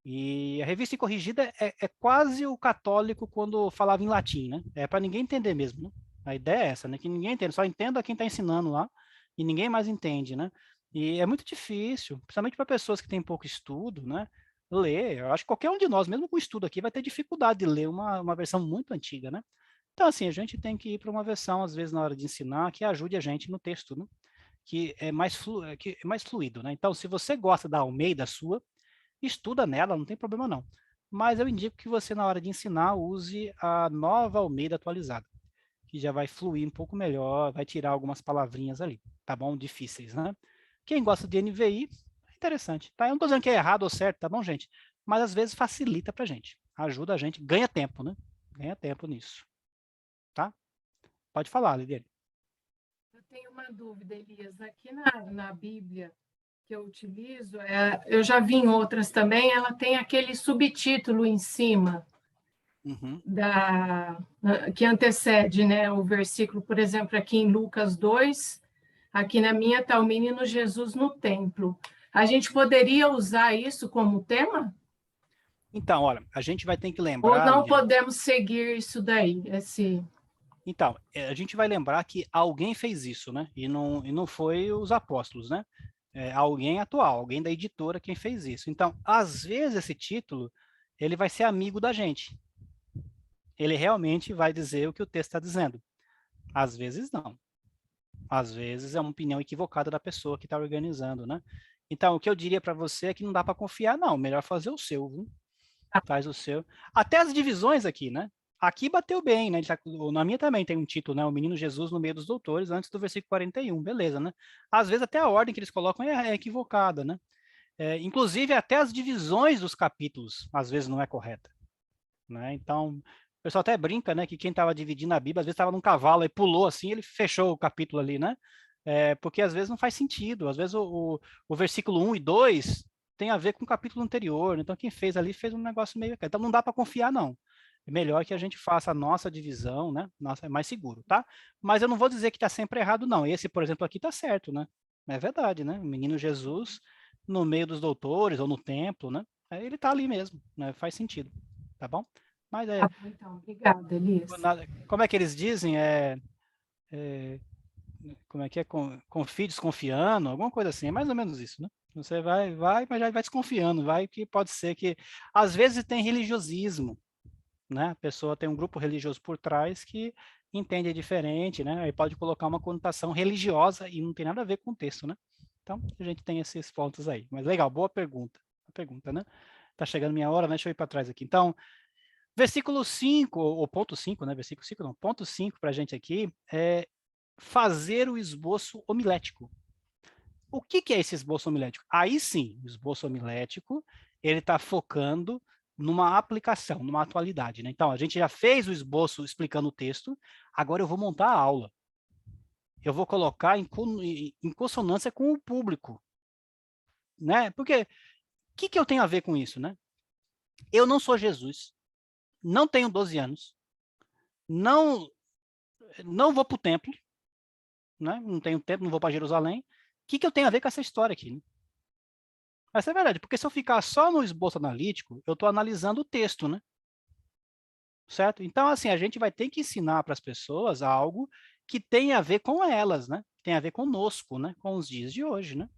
E a Revista Corrigida é quase o católico quando falava em latim, né? É para ninguém entender mesmo, né? A ideia é essa, né? Que ninguém entende, só entenda quem está ensinando lá e ninguém mais entende, né? E é muito difícil, principalmente para pessoas que têm pouco estudo, né? Ler, eu acho que qualquer um de nós, mesmo com estudo aqui, vai ter dificuldade de ler uma versão muito antiga, né? Então, assim, a gente tem que ir para uma versão, às vezes, na hora de ensinar, que ajude a gente no texto, né? Que é mais fluido, né? Então, se você gosta da Almeida sua, estuda nela, não tem problema não. Mas eu indico que você, na hora de ensinar, use a Nova Almeida atualizada, que já vai fluir um pouco melhor, vai tirar algumas palavrinhas ali, tá bom? Difíceis, né? Quem gosta de NVI, é interessante, tá? Eu não estou dizendo que é errado ou certo, tá bom, gente? Mas às vezes facilita pra gente, ajuda a gente, ganha tempo, né? Ganha tempo nisso, tá? Pode falar, Lidiane. Eu tenho uma dúvida, Elias. Aqui na Bíblia que eu utilizo, eu já vi em outras também, ela tem aquele subtítulo em cima que antecede, né, o versículo, por exemplo, aqui em Lucas 2, aqui na minha está o menino Jesus no templo. A gente poderia usar isso como tema? Então, olha, a gente vai ter que Ou lembrar, não Lidiane, podemos seguir isso daí? então, a gente vai lembrar que alguém fez isso, né? E não foi os apóstolos, né? Alguém atual, alguém da editora quem fez isso. Então, às vezes esse título, ele vai ser amigo da gente. Ele realmente vai dizer o que o texto está dizendo. Às vezes não. Às vezes é uma opinião equivocada da pessoa que está organizando, né? Então, o que eu diria para você é que não dá para confiar, não. Melhor fazer o seu, viu? Faz o seu. Até as divisões aqui, né? Aqui bateu bem, né? Na minha também tem um título, né? O Menino Jesus no meio dos doutores, antes do versículo 41, beleza, né? Às vezes até a ordem que eles colocam é equivocada, né? Inclusive até as divisões dos capítulos, às vezes não é correta, né? Então, o pessoal até brinca, né? Que quem estava dividindo a Bíblia, às vezes estava num cavalo e pulou assim, ele fechou o capítulo ali, né? Porque às vezes não faz sentido, às vezes o versículo 1 e 2 tem a ver com o capítulo anterior, então quem fez ali fez um negócio meio... Então não dá para confiar, não. É melhor que a gente faça a nossa divisão, né? Nossa, é mais seguro, tá? Mas eu não vou dizer que está sempre errado, não. Esse, por exemplo, aqui está certo, né? É verdade, né? O menino Jesus, no meio dos doutores, ou no templo, né? Ele está ali mesmo, né? Faz sentido, tá bom? Mas Então, obrigada, Elias. como é que eles dizem? Como é que é? Confie desconfiando, alguma coisa assim, é mais ou menos isso, né? Você vai, mas já vai desconfiando, vai que pode ser que... Às vezes tem religiosismo, né? A pessoa tem um grupo religioso por trás que entende diferente, né? Aí pode colocar uma conotação religiosa e não tem nada a ver com o texto, né? Então, a gente tem esses pontos aí. Mas legal, boa pergunta. Né? Tá chegando minha hora, né? Deixa eu ir para trás aqui. Então, versículo 5, ou ponto 5, né? Versículo 5 não, ponto 5 para a gente aqui é fazer o esboço homilético. O que é esse esboço homilético? Aí sim, o esboço homilético, ele está focando numa aplicação, numa atualidade, né? Então, a gente já fez o esboço explicando o texto, agora eu vou montar a aula. Eu vou colocar em consonância com o público, né? Porque, o que eu tenho a ver com isso, né? Eu não sou Jesus, não tenho 12 anos, não vou para o templo, né? Não tenho tempo, não vou para Jerusalém. O que eu tenho a ver com essa história aqui, né? Essa é verdade, porque se eu ficar só no esboço analítico, eu estou analisando o texto, né? Certo? Então, assim, a gente vai ter que ensinar para as pessoas algo que tenha a ver com elas, né? tem a ver conosco, né? Com os dias de hoje, né?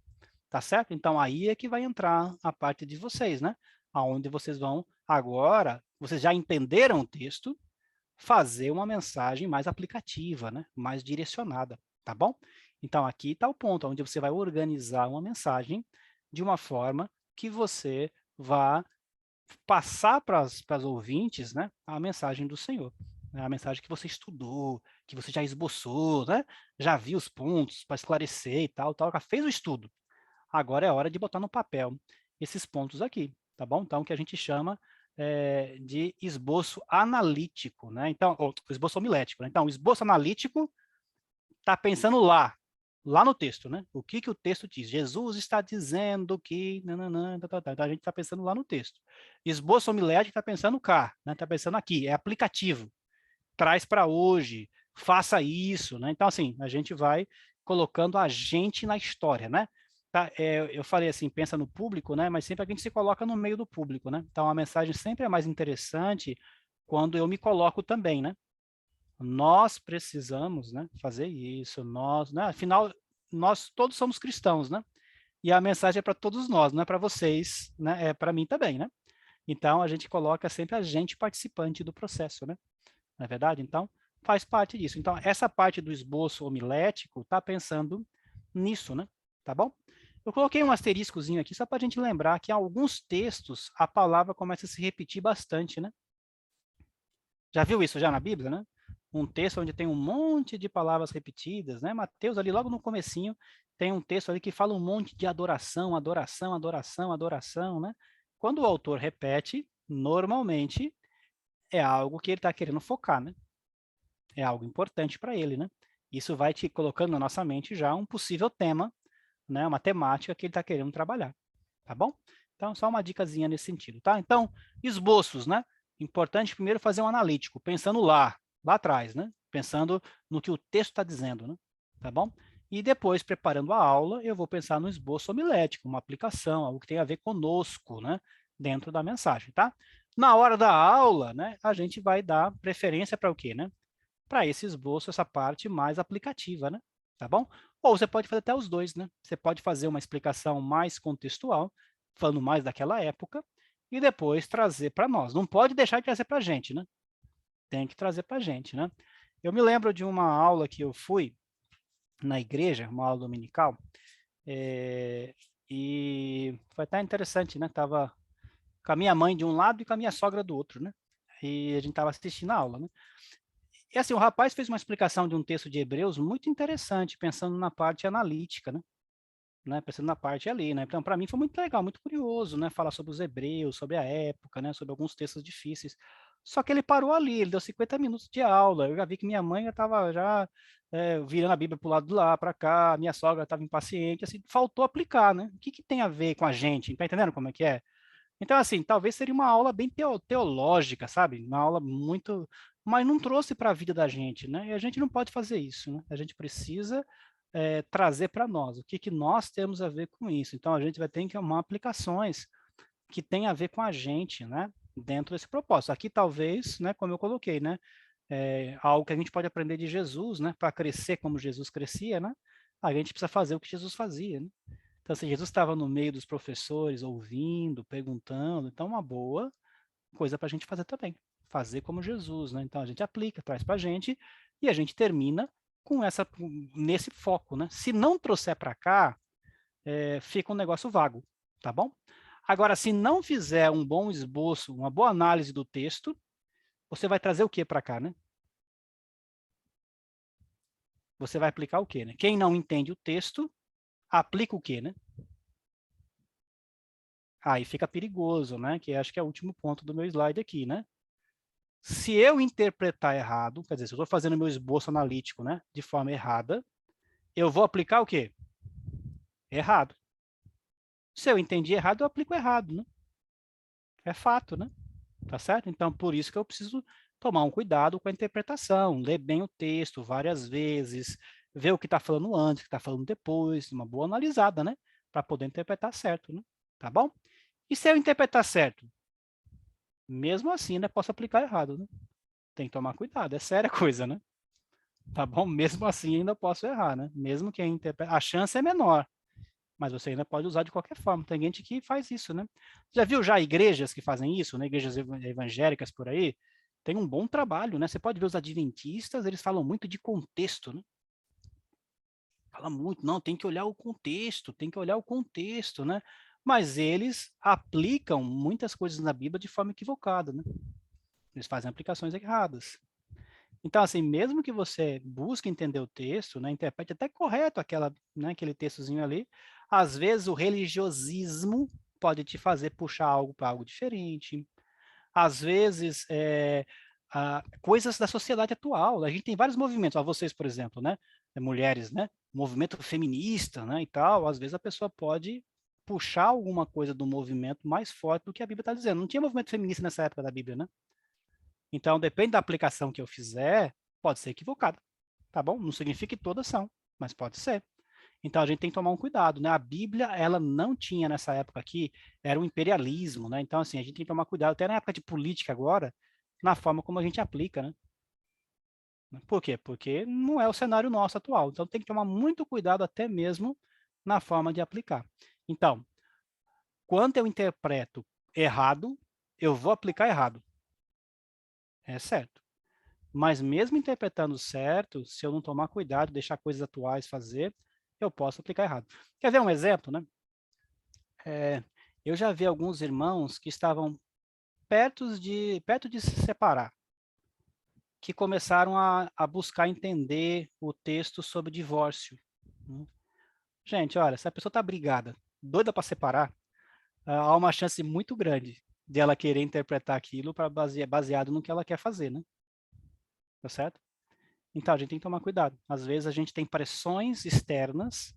Tá certo? Então, aí é que vai entrar a parte de vocês, né? Aonde vocês vão, agora, vocês já entenderam o texto, fazer uma mensagem mais aplicativa, né? Mais direcionada, tá bom? Então, aqui está o ponto, onde você vai organizar uma mensagem de uma forma que você vá passar para as ouvintes, né, a mensagem do Senhor, né, a mensagem que você estudou, que você já esboçou, né, já viu os pontos para esclarecer e tal, já fez o estudo. Agora é hora de botar no papel esses pontos aqui, tá bom? Então, que a gente chama de esboço analítico, né? Então, ou esboço homilético, né? Então, o esboço analítico está pensando lá no texto, né? O que o texto diz? Jesus está dizendo que... Nananã, tá. Então, a gente está pensando lá no texto. Esboço homilético está pensando cá, né? Está pensando aqui, é aplicativo. Traz para hoje, faça isso, né? Então, assim, a gente vai colocando a gente na história, né? Tá, eu falei assim, pensa no público, né? Mas sempre a gente se coloca no meio do público, né? Então, a mensagem sempre é mais interessante quando eu me coloco também, né? Nós precisamos, né, fazer isso, nós, né? Afinal, nós todos somos cristãos, né? E a mensagem é para todos nós, não é para vocês, né? É para mim também, né? Então, a gente coloca sempre a gente participante do processo, né? Não é verdade? Então, faz parte disso. Então, essa parte do esboço homilético está pensando nisso, né? Tá bom? Eu coloquei um asteriscozinho aqui só para a gente lembrar que em alguns textos a palavra começa a se repetir bastante, né? Já viu isso já na Bíblia, né? Um texto onde tem um monte de palavras repetidas, né? Mateus ali logo no comecinho tem um texto ali que fala um monte de adoração, adoração, adoração, adoração, né? Quando o autor repete, normalmente é algo que ele está querendo focar, né? É algo importante para ele, né? Isso vai te colocando na nossa mente já um possível tema, né? Uma temática que ele está querendo trabalhar, tá bom? Então, só uma dicasinha nesse sentido, tá? Então, esboços, né? Importante primeiro fazer um analítico, pensando lá atrás, né? Pensando no que o texto está dizendo, né? Tá bom? E depois, preparando a aula, eu vou pensar no esboço homilético, uma aplicação, algo que tem a ver conosco, né? Dentro da mensagem, tá? Na hora da aula, né? A gente vai dar preferência para o quê, né? Para esse esboço, essa parte mais aplicativa, né? Tá bom? Ou você pode fazer até os dois, né? Você pode fazer uma explicação mais contextual, falando mais daquela época, e depois trazer para nós. Não pode deixar de trazer para a gente, né? Tem que trazer para a gente, né? Eu me lembro de uma aula que eu fui na igreja, uma aula dominical, e foi até interessante, né? Tava com a minha mãe de um lado e com a minha sogra do outro, né? E a gente estava assistindo a aula, né? E assim, o rapaz fez uma explicação de um texto de Hebreus muito interessante, pensando na parte analítica, né? Pensando na parte ali, né? Então, para mim foi muito legal, muito curioso, né? Falar sobre os hebreus, sobre a época, né? Sobre alguns textos difíceis. Só que ele parou ali, ele deu 50 minutos de aula. Eu já vi que minha mãe já estava virando a Bíblia para o lado de lá, para cá, minha sogra estava impaciente, assim, faltou aplicar, né? O que tem a ver com a gente? Tá entendendo como é que é? Então, assim, talvez seria uma aula bem teológica, sabe? Uma aula muito... Mas não trouxe para a vida da gente, né? E a gente não pode fazer isso, né? A gente precisa trazer para nós o que nós temos a ver com isso. Então, a gente vai ter que arrumar aplicações que tem a ver com a gente, né? Dentro desse propósito. Aqui, talvez, né? Como eu coloquei, né? Algo que a gente pode aprender de Jesus, né? Para crescer como Jesus crescia, né? A gente precisa fazer o que Jesus fazia, né? Então, assim, Jesus estava no meio dos professores, ouvindo, perguntando. Então, uma boa coisa para a gente fazer também. Fazer como Jesus, né? Então, a gente aplica, traz para a gente e a gente termina com nesse foco, né? Se não trouxer para cá, fica um negócio vago, tá bom? Agora, se não fizer um bom esboço, uma boa análise do texto, você vai trazer o que para cá, né? Você vai aplicar o quê, né? Quem não entende o texto, aplica o quê, né? Aí fica perigoso, né? Que acho que é o último ponto do meu slide aqui, né? Se eu interpretar errado, quer dizer, se eu estou fazendo meu esboço analítico, né, de forma errada, eu vou aplicar o quê? Errado. Se eu entendi errado, eu aplico errado, né? É fato, né? Tá certo? Então, por isso que eu preciso tomar um cuidado com a interpretação, ler bem o texto várias vezes, ver o que está falando antes, o que está falando depois, uma boa analisada, né? Para poder interpretar certo, né? Tá bom? E se eu interpretar certo? Mesmo assim, né, posso aplicar errado, né? Tem que tomar cuidado, é séria coisa, né? tá bom? Mesmo assim, ainda posso errar, né? Mesmo que a chance é menor, mas você ainda pode usar de qualquer forma. Tem gente que faz isso, né? Já viu já igrejas que fazem isso, né? Igrejas evangélicas por aí? Tem um bom trabalho, né? Você pode ver os adventistas, eles falam muito de contexto, né? Fala muito, não, tem que olhar o contexto, tem que olhar o contexto, né? Mas eles aplicam muitas coisas na Bíblia de forma equivocada, né? Eles fazem aplicações erradas. Então, assim, mesmo que você busque entender o texto, né, interprete até correto né, aquele textozinho ali, às vezes o religiosismo pode te fazer puxar algo para algo diferente. Às vezes, coisas da sociedade atual. A gente tem vários movimentos, vocês, por exemplo, né, mulheres, né, movimento feminista, né, e tal. Às vezes a pessoa pode puxar alguma coisa do movimento mais forte do que a Bíblia está dizendo. Não tinha movimento feminista nessa época da Bíblia, né? Então, depende da aplicação que eu fizer, pode ser equivocada, tá bom? Não significa que todas são, mas pode ser. Então, a gente tem que tomar um cuidado, né? A Bíblia, ela não tinha nessa época aqui, era um imperialismo, né? Então, assim, a gente tem que tomar cuidado, até na época de política agora, na forma como a gente aplica, né? Por quê? Porque não é o cenário nosso atual. Então, tem que tomar muito cuidado até mesmo na forma de aplicar. Então, quando eu interpreto errado, eu vou aplicar errado. É certo. Mas mesmo interpretando certo, se eu não tomar cuidado, deixar coisas atuais fazer, eu posso aplicar errado. Quer ver um exemplo, né? Eu já vi alguns irmãos que estavam perto de se separar, que começaram a buscar entender o texto sobre divórcio. Né? Gente, olha, se a pessoa está brigada, doida para separar, há uma chance muito grande de ela querer interpretar aquilo baseado no que ela quer fazer, né? Tá certo? Então, a gente tem que tomar cuidado. Às vezes, a gente tem pressões externas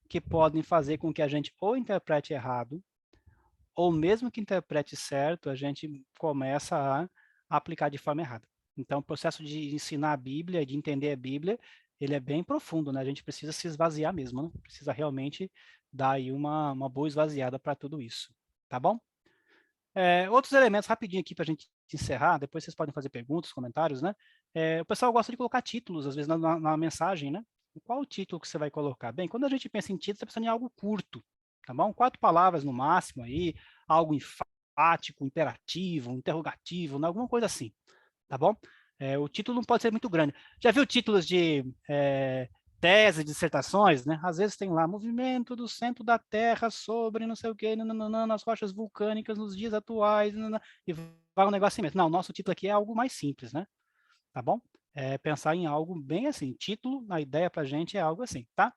que podem fazer com que a gente ou interprete errado, ou mesmo que interprete certo, a gente começa a aplicar de forma errada. Então, o processo de ensinar a Bíblia, de entender a Bíblia, ele é bem profundo, né? A gente precisa se esvaziar mesmo, né? Precisa realmente dar aí uma boa esvaziada para tudo isso, tá bom? Outros elementos, rapidinho aqui para a gente encerrar, depois vocês podem fazer perguntas, comentários, né? O pessoal gosta de colocar títulos, às vezes, na mensagem, né? Qual o título que você vai colocar? Bem, quando a gente pensa em título, você pensa em algo curto, tá bom? 4 palavras no máximo aí, algo enfático, imperativo, interrogativo, né? Alguma coisa assim, tá bom? O título não pode ser muito grande. Já viu títulos de tese, dissertações, né? Às vezes tem lá, movimento do centro da Terra sobre não sei o quê, nananana, nas rochas vulcânicas nos dias atuais, nanana, e vai um negócio assim mesmo. Não, o nosso título aqui é algo mais simples, né? Tá bom? Pensar em algo bem assim. Título, a ideia para a gente é algo assim, tá?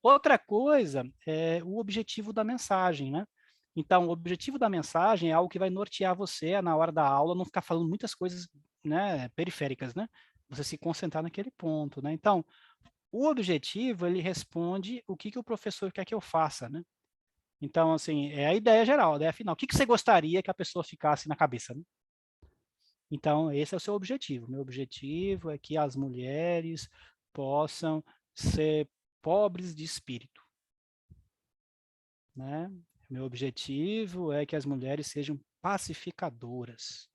Outra coisa é o objetivo da mensagem, né? Então, o objetivo da mensagem é algo que vai nortear você na hora da aula, não ficar falando muitas coisas, né, periféricas, né? Você se concentrar naquele ponto, né? Então, o objetivo, ele responde o que o professor quer que eu faça, né? Então, assim, é a ideia geral, a ideia final. O que você gostaria que a pessoa ficasse na cabeça, né? Então, esse é o seu objetivo. Meu objetivo é que as mulheres possam ser pobres de espírito, né? Meu objetivo é que as mulheres sejam pacificadoras.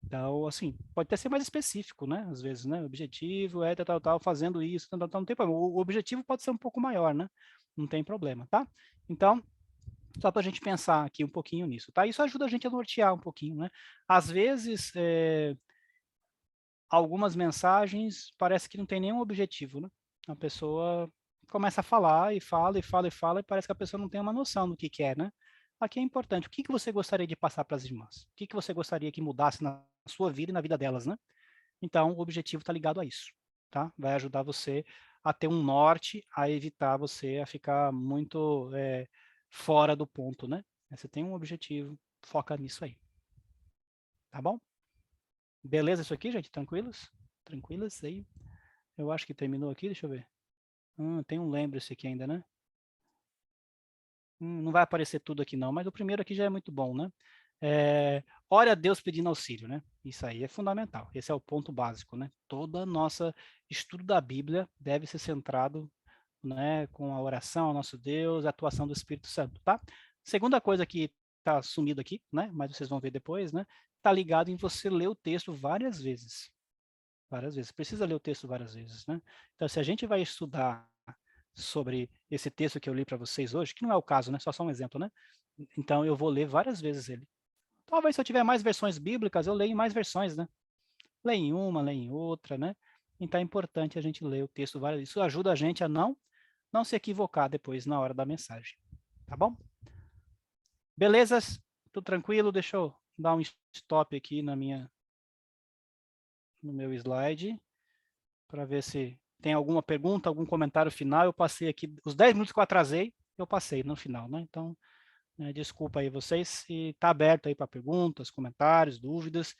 Então, assim, pode até ser mais específico, né? Às vezes, né? O objetivo é tal, fazendo isso, tal, não tem problema. O objetivo pode ser um pouco maior, né? Não tem problema, tá? Então, só para a gente pensar aqui um pouquinho nisso, tá? Isso ajuda a gente a nortear um pouquinho, né? Às vezes, algumas mensagens parece que não tem nenhum objetivo, né? A pessoa começa a falar e fala e fala e fala e parece que a pessoa não tem uma noção do que quer, né? Aqui é importante. O que você gostaria de passar para as irmãs? O que você gostaria que mudasse na sua vida e na vida delas, né? Então, o objetivo está ligado a isso, tá? Vai ajudar você a ter um norte, a evitar você a ficar muito fora do ponto, né? Você tem um objetivo, foca nisso aí, tá bom? Beleza isso aqui, gente? Tranquilos? Tranquilas aí? Eu acho que terminou aqui, deixa eu ver. Tem um lembre-se aqui ainda, né? Não vai aparecer tudo aqui não, mas o primeiro aqui já é muito bom, né? Ore a Deus pedindo auxílio, né? Isso aí é fundamental. Esse é o ponto básico, né? Toda nossa estudo da Bíblia deve ser centrado, né, com a oração ao nosso Deus, a atuação do Espírito Santo, tá? Segunda coisa que está sumido aqui, né? Mas vocês vão ver depois, né? Está ligado em você ler o texto várias vezes. Várias vezes. Precisa ler o texto várias vezes, né? Então, se a gente vai estudar sobre esse texto que eu li para vocês hoje, que não é o caso, né? Só um exemplo, né? Então, eu vou ler várias vezes ele. Talvez se eu tiver mais versões bíblicas, eu leio em mais versões, né? Leio em uma, leio em outra, né? Então, é importante a gente ler o texto várias vezes. Isso ajuda a gente a não se equivocar depois na hora da mensagem. Tá bom? Belezas? Tudo tranquilo? Deixa eu dar um stop aqui no meu slide, para ver se tem alguma pergunta, algum comentário final. Eu passei aqui, os 10 minutos que eu atrasei, eu passei no final, né? Então, desculpa aí vocês, e está aberto aí para perguntas, comentários, dúvidas.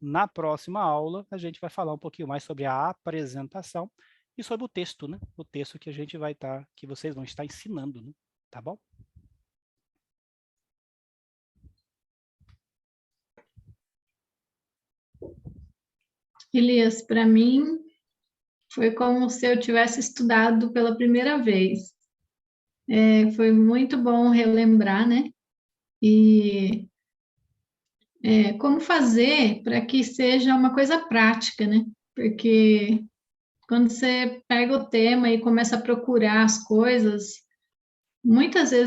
Na próxima aula, a gente vai falar um pouquinho mais sobre a apresentação e sobre o texto, né? O texto que a gente vai estar, que vocês vão estar ensinando, né? Tá bom? Elias, para mim, foi como se eu tivesse estudado pela primeira vez. Foi muito bom relembrar, né? E como fazer para que seja uma coisa prática, né? Porque quando você pega o tema e começa a procurar as coisas, muitas vezes